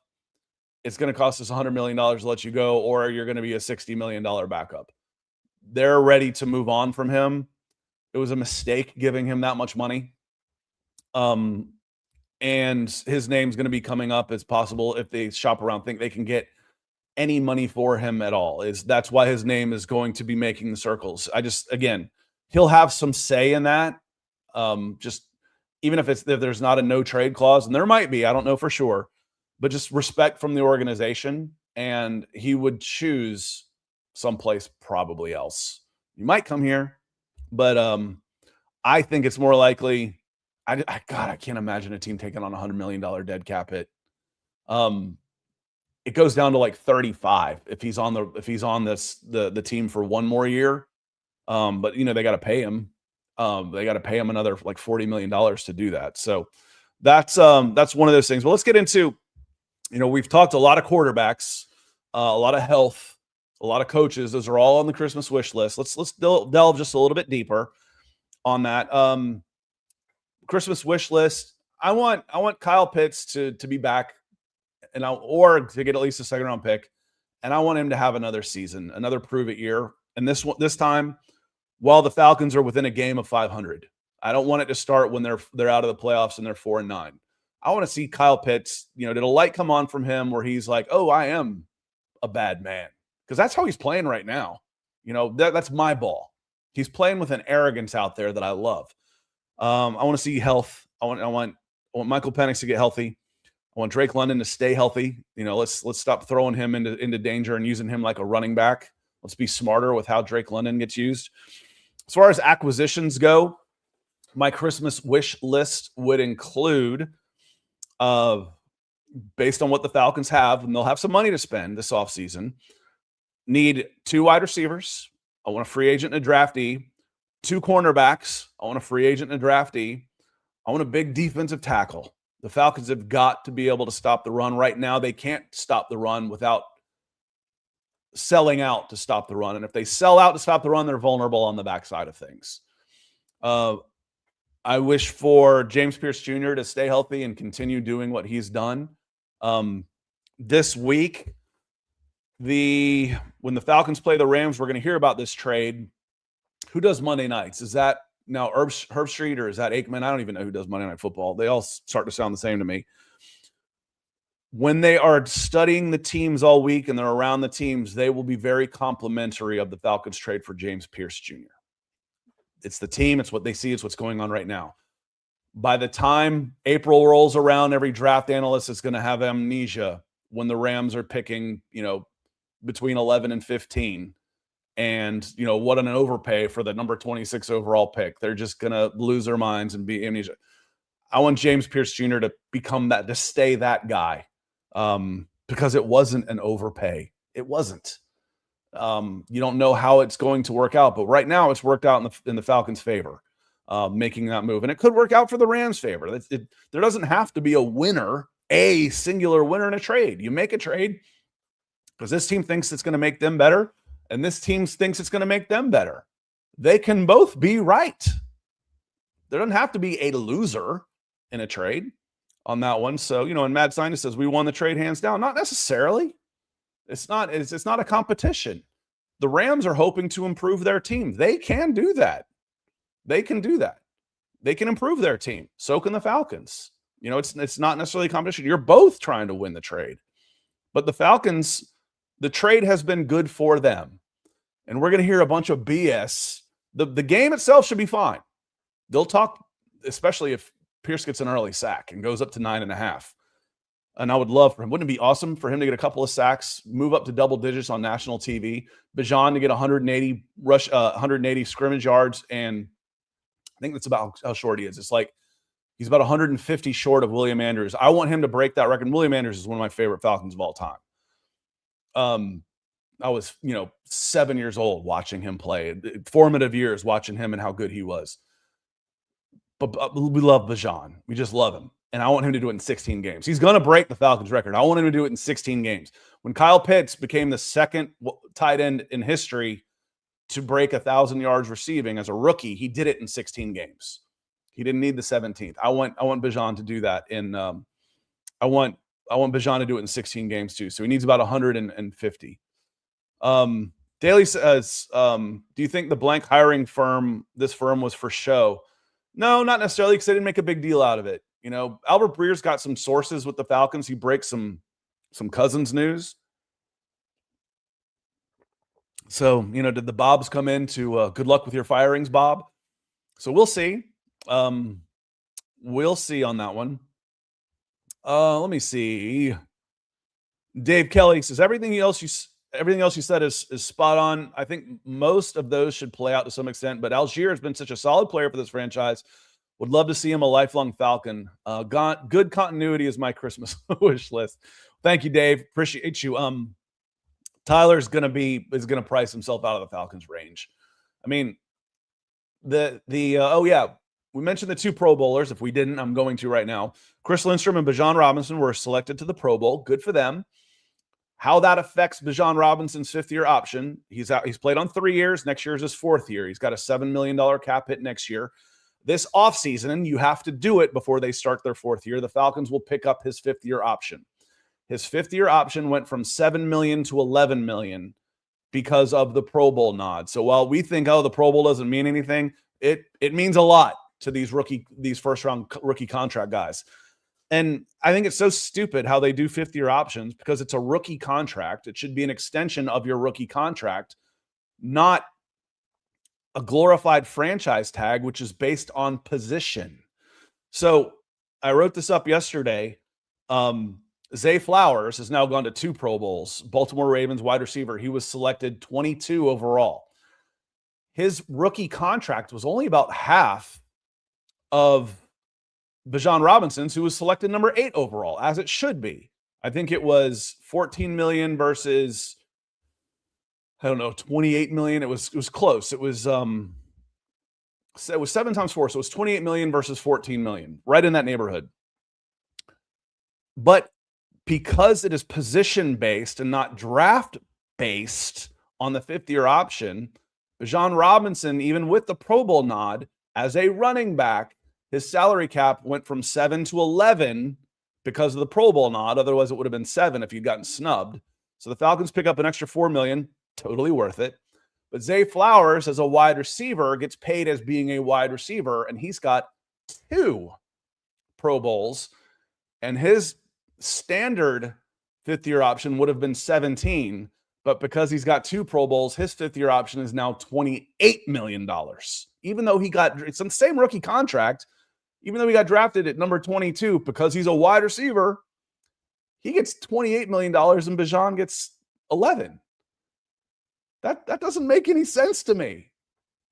It's going to cost us $100 million to let you go, or you're going to be a $60 million backup. They're ready to move on from him. It was a mistake giving him that much money. And and his name's going to be coming up as possible if they shop around, think they can get any money for him at all. That's why his name is going to be making the circles. Again, he'll have some say in that. Just even if there's not a no trade clause, and there might be, I don't know for sure, but just respect from the organization, and he would choose someplace probably else. You might come here, but I think it's more likely. God, I can't imagine a team taking on $100 million dead cap hit. It goes down to like 35 if he's on the team for one more year. But they got to pay him. They got to pay him another like $40 million to do that. So that's one of those things. But let's get into, we've talked a lot of quarterbacks, a lot of health, a lot of coaches. Those are all on the Christmas wish list. Let's delve just a little bit deeper on that. Christmas wish list. I want Kyle Pitts to be back, or to get at least a second round pick, and I want him to have another season, another prove it year. And this time, while the Falcons are within a game of 500, I don't want it to start when they're out of the playoffs and they're 4-9. I want to see Kyle Pitts. Did a light come on from him where he's like, "Oh, I am a bad man," because that's how he's playing right now. That's my ball. He's playing with an arrogance out there that I love. I want to see health. I want Michael Penix to get healthy. I want Drake London to stay healthy. Let's stop throwing him into danger and using him like a running back. Let's be smarter with how Drake London gets used. As far as acquisitions go, my Christmas wish list would include, based on what the Falcons have, and they'll have some money to spend this offseason, need 2 wide receivers. I want a free agent and a draftee. 2 cornerbacks. I want a free agent and a draftee. I want a big defensive tackle. The Falcons have got to be able to stop the run. Right now, they can't stop the run without selling out to stop the run. And if they sell out to stop the run, they're vulnerable on the backside of things. I wish for James Pierce Jr. to stay healthy and continue doing what he's done. This week, when the Falcons play the Rams, we're going to hear about this trade. Who does Monday nights? Is that now Herb Street, or is that Aikman? I don't even know who does Monday Night Football. They all start to sound the same to me. When they are studying the teams all week and they're around the teams, they will be very complimentary of the Falcons trade for James Pierce Jr. It's the team. It's what they see. It's what's going on right now. By the time April rolls around, every draft analyst is going to have amnesia when the Rams are picking, between 11 and 15. And, what an overpay for the number 26 overall pick. They're just going to lose their minds and be amnesia. I want James Pierce Jr. to become that, to stay that guy, because it wasn't an overpay. It wasn't. You don't know how it's going to work out, but right now it's worked out in the Falcons' favor, making that move. And it could work out for the Rams' favor. There doesn't have to be a singular winner in a trade. You make a trade because this team thinks it's going to make them better, and this team thinks it's going to make them better. They can both be right. There doesn't have to be a loser in a trade on that one. So, and Mad Scientist says we won the trade hands down. Not necessarily. It's not a competition. The Rams are hoping to improve their team. They can do that. They can do that. They can improve their team. So can the Falcons. It's not necessarily a competition. You're both trying to win the trade. But the Falcons, the trade has been good for them. And we're going to hear a bunch of BS. The game itself should be fine. They'll talk, especially if Pierce gets an early sack and goes up to 9.5. And I would love for him. Wouldn't it be awesome for him to get a couple of sacks, move up to double digits on national TV, Bijan to get 180 scrimmage yards, and I think that's about how short he is. It's like he's about 150 short of William Andrews. I want him to break that record. William Andrews is one of my favorite Falcons of all time. I was, 7 years old watching him play, formative years watching him and how good he was. But we love Bijan. We just love him. And I want him to do it in 16 games. He's going to break the Falcons record. I want him to do it in 16 games. When Kyle Pitts became the second tight end in history to break 1,000 yards receiving as a rookie, he did it in 16 games. He didn't need the 17th. I want Bijan to do that I want Bijan to do it in 16 games too. So he needs about 150. Daly says, do you think the blank hiring firm, this firm was for show? No, not necessarily, because they didn't make a big deal out of it. Albert Breer's got some sources with the Falcons. He breaks some Cousins news. So, did the Bobs come in to good luck with your firings, Bob? So we'll see. We'll see on that one. Let me see. Dave Kelly says everything else you said is spot on. I think most of those should play out to some extent, but Algier has been such a solid player for this franchise. Would love to see him a lifelong Falcon. Good continuity is my Christmas wish list. Thank you, Dave. Appreciate you. Tyler's is gonna price himself out of the Falcons range. I mean, we mentioned the two Pro Bowlers. If we didn't, I'm going to right now. Chris Lindstrom and Bijan Robinson were selected to the Pro Bowl. Good for them. How that affects Bijan Robinson's fifth-year option. He's played on 3 years. Next year is his fourth year. He's got a $7 million cap hit next year. This offseason, and you have to do it before they start their fourth year, the Falcons will pick up his fifth-year option. His fifth-year option went from $7 million to $11 million because of the Pro Bowl nod. So while we think, the Pro Bowl doesn't mean anything, it means a lot to these first-round rookie contract guys. And I think it's so stupid how they do fifth-year options because it's a rookie contract. It should be an extension of your rookie contract, not a glorified franchise tag, which is based on position. So I wrote this up yesterday. Zay Flowers has now gone to 2 Pro Bowls. Baltimore Ravens wide receiver. He was selected 22 overall. His rookie contract was only about half of Bijan Robinson's, who was selected number 8 overall, as it should be. I think it was $14 million versus, 28 million. It was close. It was 7 times 4, so it was 28 million versus 14 million, right in that neighborhood. But because it is position based and not draft based on the fifth-year option, Bijan Robinson, even with the Pro Bowl nod as a running back, his salary cap went from 7 to 11 because of the Pro Bowl nod. Otherwise, it would have been 7 if you'd gotten snubbed. So the Falcons pick up an extra $4 million. Totally worth it. But Zay Flowers, as a wide receiver, gets paid as being a wide receiver, and he's got 2 Pro Bowls. And his standard fifth-year option would have been 17. But because he's got 2 Pro Bowls, his fifth-year option is now $28 million. Even though it's the same rookie contract, even though he got drafted at number 22, because he's a wide receiver, he gets $28 million and Bijan gets 11. That doesn't make any sense to me.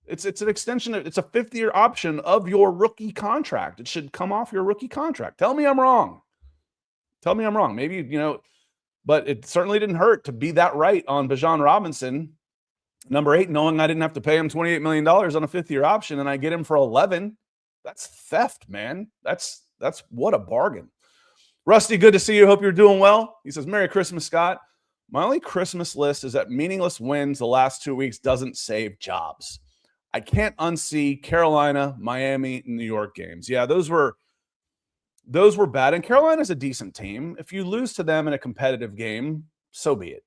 It's an extension. It's a fifth-year option of your rookie contract. It should come off your rookie contract. Tell me I'm wrong. Maybe, but it certainly didn't hurt to be that right on Bijan Robinson, number 8, knowing I didn't have to pay him $28 million on a fifth-year option, and I get him for 11. That's theft, man. That's what a bargain. Rusty, good to see you. Hope you're doing well. He says, Merry Christmas, Scott. My only Christmas list is that meaningless wins the last 2 weeks doesn't save jobs. I can't unsee Carolina, Miami, New York games. Yeah, those were bad. And Carolina's a decent team. If you lose to them in a competitive game, so be it.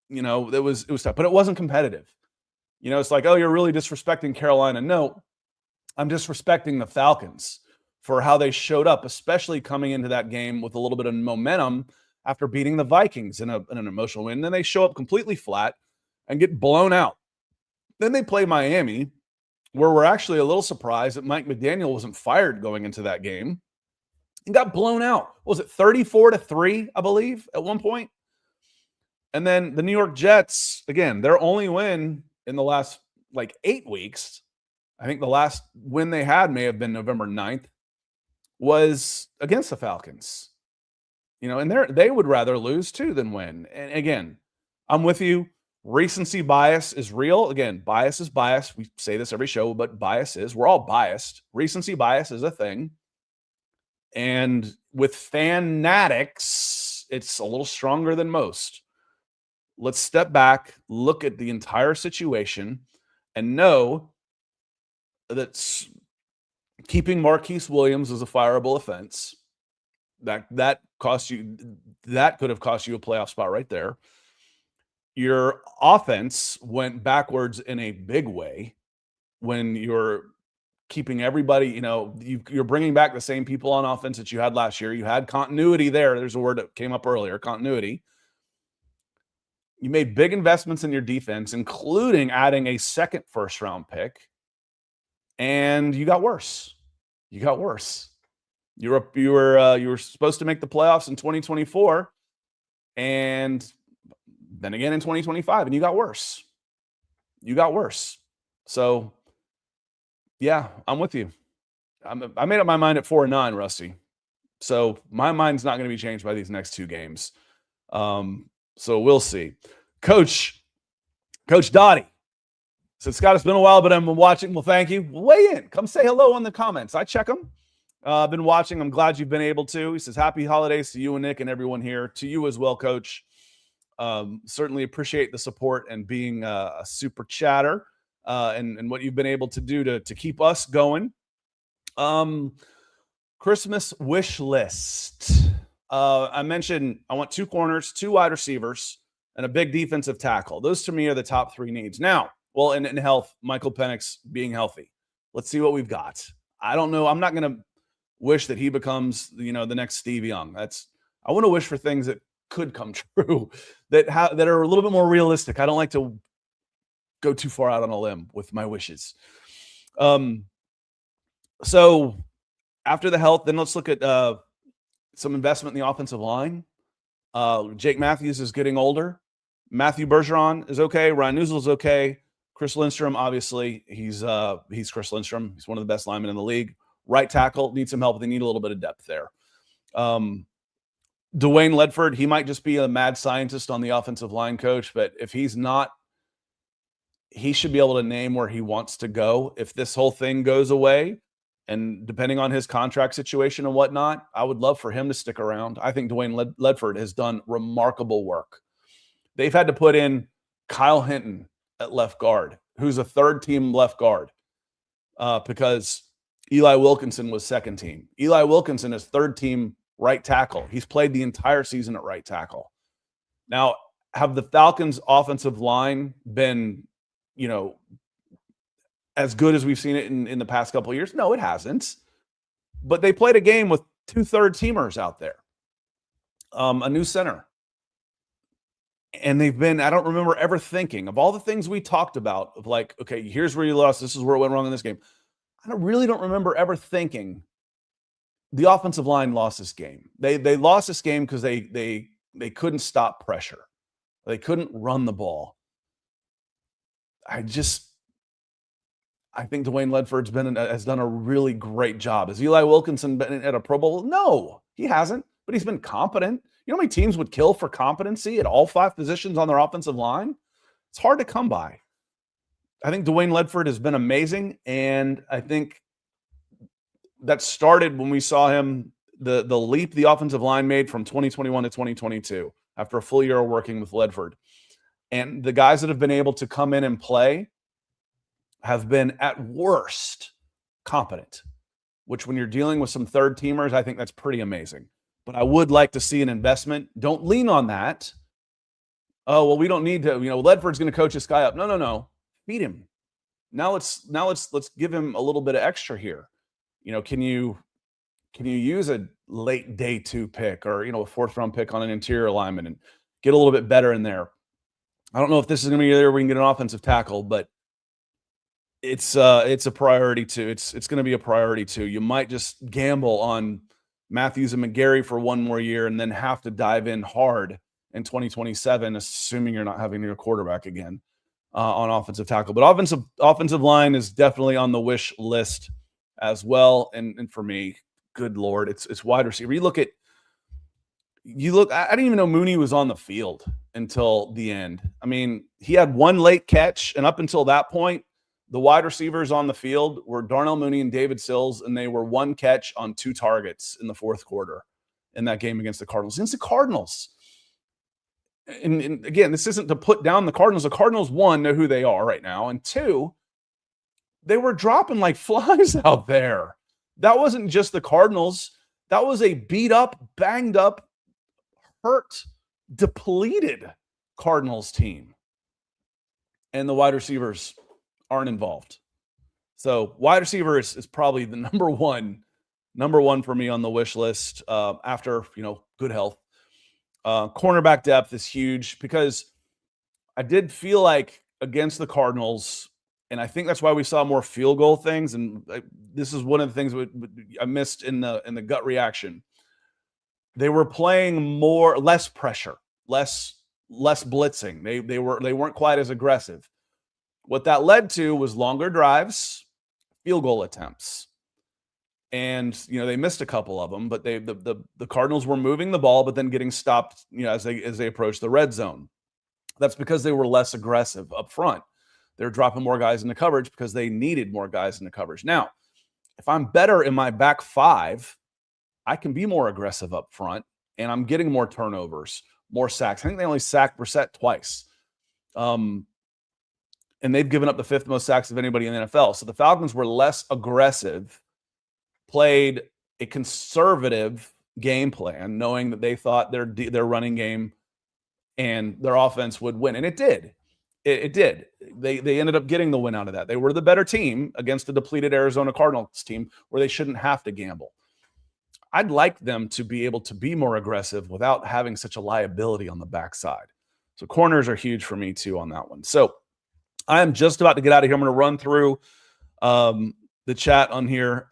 It was tough, but it wasn't competitive. It's like, you're really disrespecting Carolina. No, I'm disrespecting the Falcons for how they showed up, especially coming into that game with a little bit of momentum after beating the Vikings in an emotional win. Then they show up completely flat and get blown out. Then they play Miami, where we're actually a little surprised that Mike McDaniel wasn't fired going into that game, and got blown out. What was it, 34-3, I believe, at one point? And then the New York Jets, again, their only win in the last 8 weeks, I think the last win they had may have been November 9th, was against the Falcons. And they would rather lose too than win. And again, I'm with you. Recency bias is real. Again, bias is bias. We say this every show, but we're all biased. Recency bias is a thing. And with fanatics, it's a little stronger than most. Let's step back, look at the entire situation, and know that keeping Marquise Williams is a fireable offense. That could have cost you a playoff spot right there. Your offense went backwards in a big way when your keeping everybody, you're bringing back the same people on offense that you had last year. You had continuity there. There's a word that came up earlier, continuity. You made big investments in your defense, including adding a second first-round pick, and you got worse. You got worse. You were supposed to make the playoffs in 2024, and then again in 2025, and you got worse. You got worse. So, yeah, I'm with you. I made up my mind at 4-9, Rusty. So my mind's not going to be changed by these next two games. So we'll see. Coach Dottie said, Scott, it's been a while, but I'm watching. Well, thank you. Weigh in. Come say hello in the comments. I check them. I've been watching. I'm glad you've been able to. He says, happy holidays to you and Nick and everyone here. To you as well, Coach. Certainly appreciate the support and being a super chatter and what you've been able to do to keep us going. Christmas wish list. I mentioned I want 2 corners, 2 wide receivers, and a big defensive tackle. Those to me are the top 3 needs. Now, well, in health, Michael Penix being healthy. Let's see what we've got. I don't know. I'm not going to wish that he becomes, the next Steve Young. I want to wish for things that could come true, that are a little bit more realistic. I don't like to go too far out on a limb with my wishes. So after the health, then let's look at some investment in the offensive line. Jake Matthews is getting older. Matthew Bergeron is okay. Ryan Newsel is okay. Chris Lindstrom, obviously, he's Chris Lindstrom. He's one of the best linemen in the league. Right tackle, needs some help. They need a little bit of depth there. Dwayne Ledford, he might just be a mad scientist on the offensive line, coach, but if he's not, he should be able to name where he wants to go. If this whole thing goes away, and depending on his contract situation and whatnot, I would love for him to stick around. I think Dwayne Ledford has done remarkable work. They've had to put in Kyle Hinton at left guard, who's a third-team left guard, because Eli Wilkinson was second team. Eli Wilkinson is third-team right tackle. He's played the entire season at right tackle. Now, have the Falcons' offensive line been, as good as we've seen it in the past couple of years? No, it hasn't. But they played a game with 2 third-teamers out there, a new center. And they've been, I don't remember ever thinking of all the things we talked about of like, okay, here's where you lost. This is where it went wrong in this game. I really don't remember ever thinking the offensive line lost this game. They lost this game because they couldn't stop pressure. They couldn't run the ball. I think Dwayne Ledford's has done a really great job. Has Eli Wilkinson been at a Pro Bowl? No, he hasn't, but he's been competent. You know how many teams would kill for competency at all 5 positions on their offensive line? It's hard to come by. I think Dwayne Ledford has been amazing, and I think that started when we saw him, the leap the offensive line made from 2021 to 2022 after a full year of working with Ledford. And the guys that have been able to come in and play have been, at worst, competent, which when you're dealing with some third-teamers, I think that's pretty amazing. But I would like to see an investment. Don't lean on that. Oh, well, we don't need to, Ledford's going to coach this guy up. No. Feed him. Now let's give him a little bit of extra here. Can you use a late day 2 pick or, a 4th-round pick on an interior lineman and get a little bit better in there? I don't know if this is going to be there where we can get an offensive tackle, but it's a priority too. It's going to be a priority too. You might just gamble on Matthews and McGarry for 1 more year and then have to dive in hard in 2027, assuming you're not having your quarterback again on offensive tackle. But offensive line is definitely on the wish list as well. And for me, good Lord, it's wide receiver. I didn't even know Mooney was on the field until the end. I mean, he had 1 late catch, and up until that point, the wide receivers on the field were Darnell Mooney and David Sills, and they were 1 catch on 2 targets in the 4th quarter in that game against the Cardinals. Against the Cardinals. And again, this isn't to put down the Cardinals. The Cardinals, 1, know who they are right now, and 2, they were dropping like flies out there. That wasn't just the Cardinals. That was a beat up, banged up, hurt, depleted Cardinals team. And the wide receivers aren't involved. So wide receiver is probably the number one for me on the wish list after, good health. Cornerback depth is huge because I did feel like against the Cardinals, and I think that's why we saw more field goal things. And this is one of the things I missed in the gut reaction. They were playing less pressure, less blitzing. They weren't quite as aggressive. What that led to was longer drives, field goal attempts. And they missed a couple of them, but the Cardinals were moving the ball, but then getting stopped, as they approached the red zone. That's because they were less aggressive up front. They're dropping more guys into coverage because they needed more guys into coverage. Now, if I'm better in my back five, I can be more aggressive up front, and I'm getting more turnovers, more sacks. I think they only sacked Brissett twice. And they've given up the fifth most sacks of anybody in the NFL. So the Falcons were less aggressive, played a conservative game plan, knowing that they thought their running game and their offense would win. And it did. It did. They ended up getting the win out of that. They were the better team against a depleted Arizona Cardinals team where they shouldn't have to gamble. I'd like them to be able to be more aggressive without having such a liability on the backside. So corners are huge for me too on that one. So I am just about to get out of here. I'm going to run through the chat on here.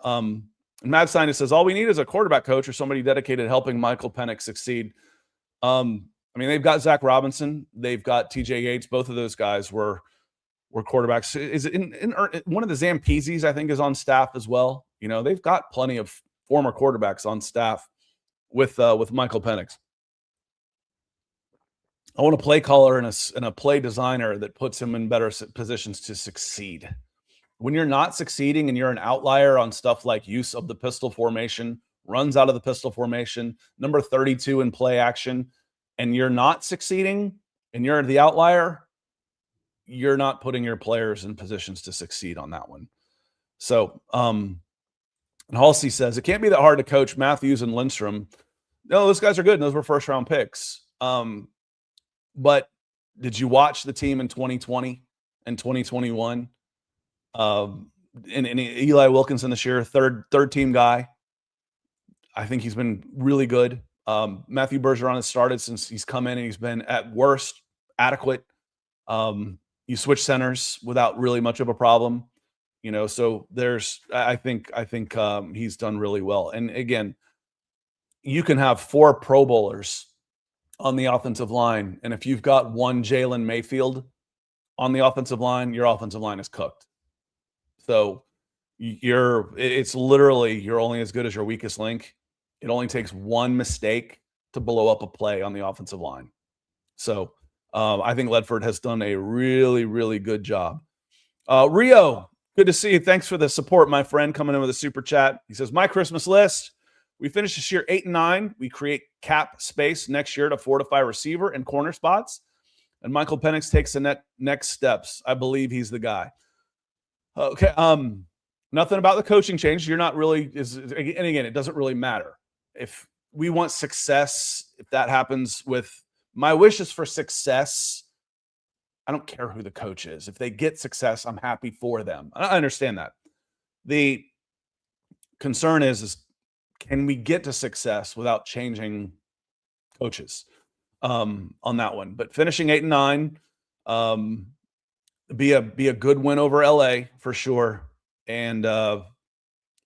Mad Scientist says, all we need is a quarterback coach or somebody dedicated to helping Michael Penix succeed. They've got Zach Robinson. They've got TJ Yates. Both of those guys were quarterbacks. Is it in one of the Zampesis, I think, is on staff as well. They've got plenty of former quarterbacks on staff with Michael Penix. I want a play caller and a play designer that puts him in better positions to succeed. When you're not succeeding and you're an outlier on stuff like use of the pistol formation, runs out of the pistol formation, number 32 in play action, and you're not succeeding and you're the outlier, you're not putting your players in positions to succeed on that one. So, and Halsey says, it can't be that hard to coach Matthews and Lindstrom. No, those guys are good. And those were first round picks. But did you watch the team in 2020 and 2021? And Eli Wilkinson this year, third team guy. I think he's been really good. Matthew Bergeron has started since he's come in, and he's been at worst adequate. You switch centers without really much of a problem, so I think he's done really well. And again, you can have 4 Pro Bowlers on the offensive line, and if you've got one Jalen Mayfield on the offensive line, your offensive line is cooked. So it's literally you're only as good as your weakest link. It only takes one mistake to blow up a play on the offensive line. So I think Ledford has done a really, really good job. Rio, good to see you. Thanks for the support, my friend, coming in with a super chat. He says, my Christmas list. We finished this year 8-9. We create cap space next year to fortify receiver and corner spots. And Michael Penix takes the next steps. I believe he's the guy. Okay. Nothing about the coaching change. You're not really and again, it doesn't really matter. If we want success, if that happens with my wish is for success. I don't care who the coach is. If they get success, I'm happy for them. I understand that. The concern is can we get to success without changing coaches on that one? But finishing 8-9, be a good win over LA for sure. And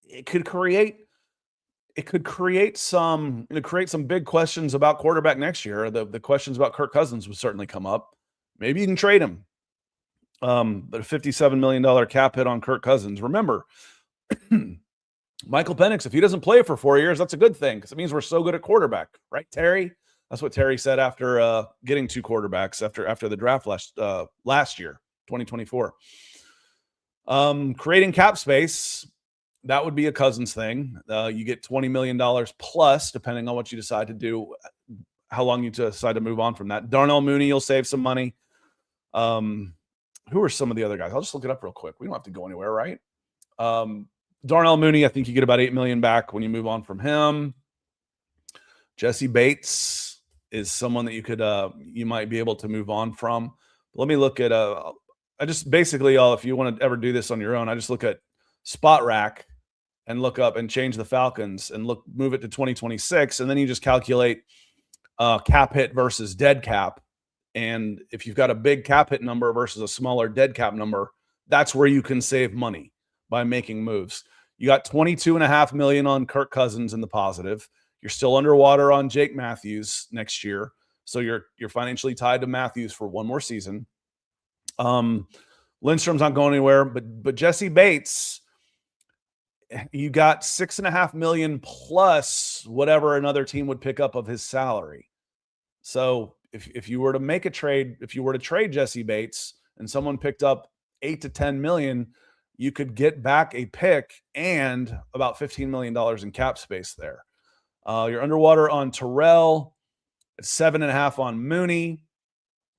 it could create some big questions about quarterback next year. The questions about Kirk Cousins would certainly come up. Maybe you can trade him. But a $57 million cap hit on Kirk Cousins. Remember, Michael Penix, if he doesn't play for 4 years, that's a good thing because it means we're so good at quarterback, right, Terry? That's what Terry said after getting 2 quarterbacks after the draft last year, 2024. Creating cap space, that would be a Cousins thing. You get $20 million plus, depending on what you decide to do, how long you decide to move on from that. Darnell Mooney, you'll save some money. Who are some of the other guys? I'll just look it up real quick. We don't have to go anywhere, right? Darnell Mooney, I think you get about $8 million back when you move on from him. Jesse Bates is someone that you might be able to move on from. Let me look at I just basically, if you want to ever do this on your own, I just look at spot rack and look up and change the Falcons and move it to 2026. And then you just calculate cap hit versus dead cap. And if you've got a big cap hit number versus a smaller dead cap number, that's where you can save money by making moves. You got $22.5 million on Kirk Cousins in the positive. You're still underwater on Jake Matthews next year. So you're financially tied to Matthews for one more season. Lindstrom's not going anywhere, but Jesse Bates, you got $6.5 million plus whatever another team would pick up of his salary. So if you were to make a trade, if you were to trade Jesse Bates and someone picked up $8 to $10 million, you could get back a pick and about $15 million in cap space there. You're underwater on Terrell. It's 7.5 on Mooney.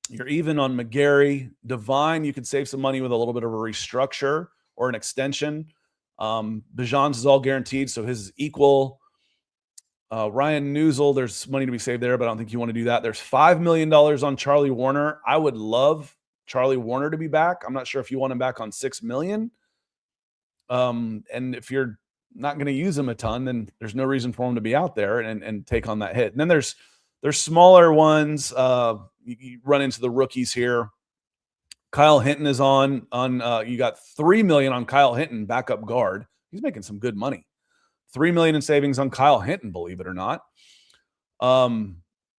You're even on McGarry. Divine, you could save some money with a little bit of a restructure or an extension. Bijan's is all guaranteed, so his is equal. Ryan Newsel, there's money to be saved there, but I don't think you want to do that. There's $5 million on Charlie Warner. I would love Charlie Warner to be back. I'm not sure if you want him back on $6 million. And if you're not going to use him a ton, then there's no reason for him to be out there and take on that hit. And then there's smaller ones. You run into the rookies here. Kyle Hinton is on you got $3 million on Kyle Hinton, backup guard. He's making some good money. $3 million in savings on Kyle Hinton, believe it or not.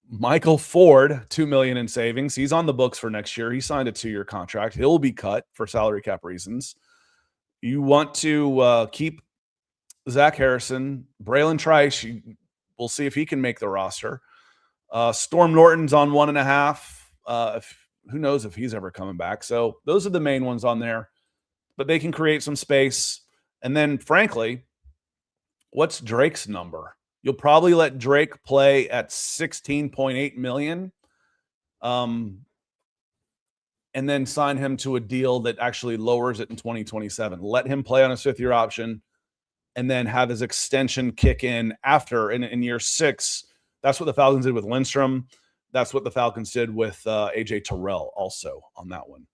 Michael Ford, $2 million in savings. He's on the books for next year. He signed a 2-year contract. He'll be cut for salary cap reasons. You want to keep Zach Harrison, Braylon Trice. We'll see if he can make the roster. Storm Norton's on 1.5. Who knows if he's ever coming back? So those are the main ones on there, but they can create some space. And then, frankly, what's Drake's number? You'll probably let Drake play at $16.8 million, and then sign him to a deal that actually lowers it in 2027. Let him play on his 5th-year option, and then have his extension kick in after in year 6. That's what the Falcons did with Lindstrom. That's what the Falcons did with AJ Terrell also on that one.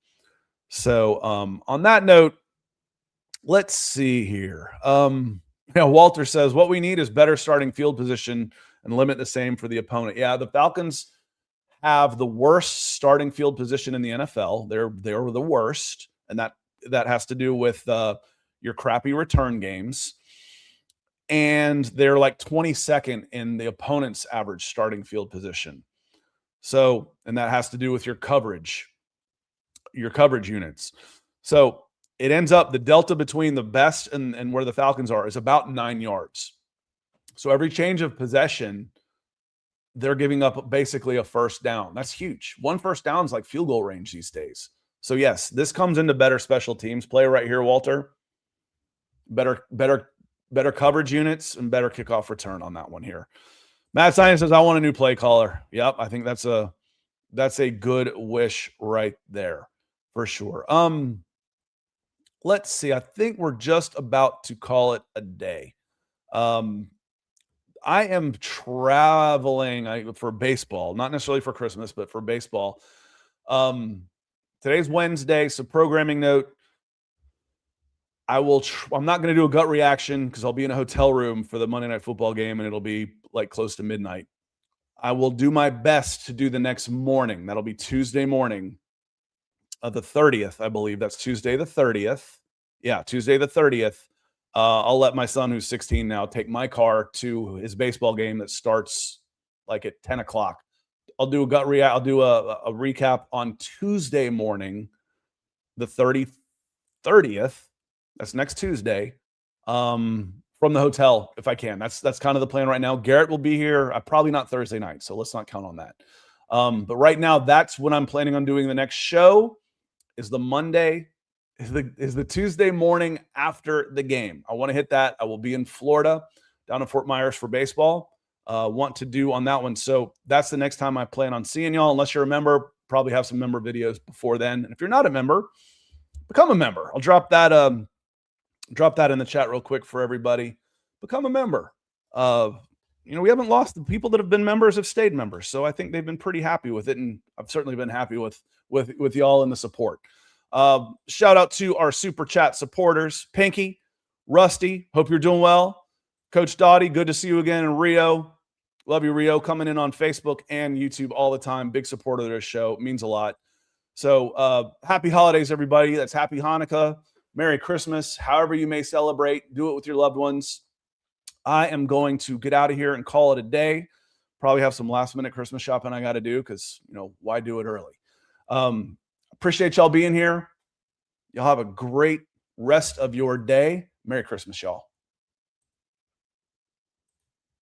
So on that note, let's see here. Walter says, what we need is better starting field position and limit the same for the opponent. Yeah, the Falcons have the worst starting field position in the NFL. They're the worst, and that has to do with your crappy return games. And they're like 22nd in the opponent's average starting field position. So, and that has to do with your coverage units. So it ends up the delta between the best and where the Falcons are is about 9 yards. So every change of possession, they're giving up basically a first down. That's huge. 1 first down is like field goal range these days. So yes, this comes into better special teams play right here, Walter. Better coverage units and better kickoff return on that one here. Matt Science says, I want a new play caller. Yep, I think that's a good wish right there for sure. Let's see. I think we're just about to call it a day. I am traveling for baseball, not necessarily for Christmas, but for baseball. Today's Wednesday, so programming note. I'm not going to do a gut reaction because I'll be in a hotel room for the Monday Night Football game, and it'll be like close to midnight. I will do my best to do the next morning. That'll be Tuesday morning of the 30th, I believe. That's Tuesday the 30th. Yeah, Tuesday the 30th. I'll let my son, who's 16 now, take my car to his baseball game that starts like at 10 o'clock. I'll do a recap on Tuesday morning, the 30th. That's next Tuesday, from the hotel if I can. That's kind of the plan right now. Garrett will be here. Probably not Thursday night, so let's not count on that. But right now, that's what I'm planning on doing. The next show is the Monday, is the Tuesday morning after the game. I want to hit that. I will be in Florida, down in Fort Myers for baseball. Want to do on that one. So that's the next time I plan on seeing y'all. Unless you're a member, probably have some member videos before then. And if you're not a member, become a member. I'll drop that in the chat real quick for everybody. Become a member. We haven't lost. The people that have been members have stayed members. So I think they've been pretty happy with it. And I've certainly been happy with y'all and the support. Shout out to our super chat supporters. Pinky, Rusty, hope you're doing well. Coach Dottie, good to see you again in Rio. Love you, Rio. Coming in on Facebook and YouTube all the time. Big supporter of this show. It means a lot. So happy holidays, everybody. That's happy Hanukkah. Merry Christmas. However you may celebrate, do it with your loved ones. I am going to get out of here and call it a day. Probably have some last-minute Christmas shopping I got to do because, why do it early? Appreciate y'all being here. Y'all have a great rest of your day. Merry Christmas, y'all.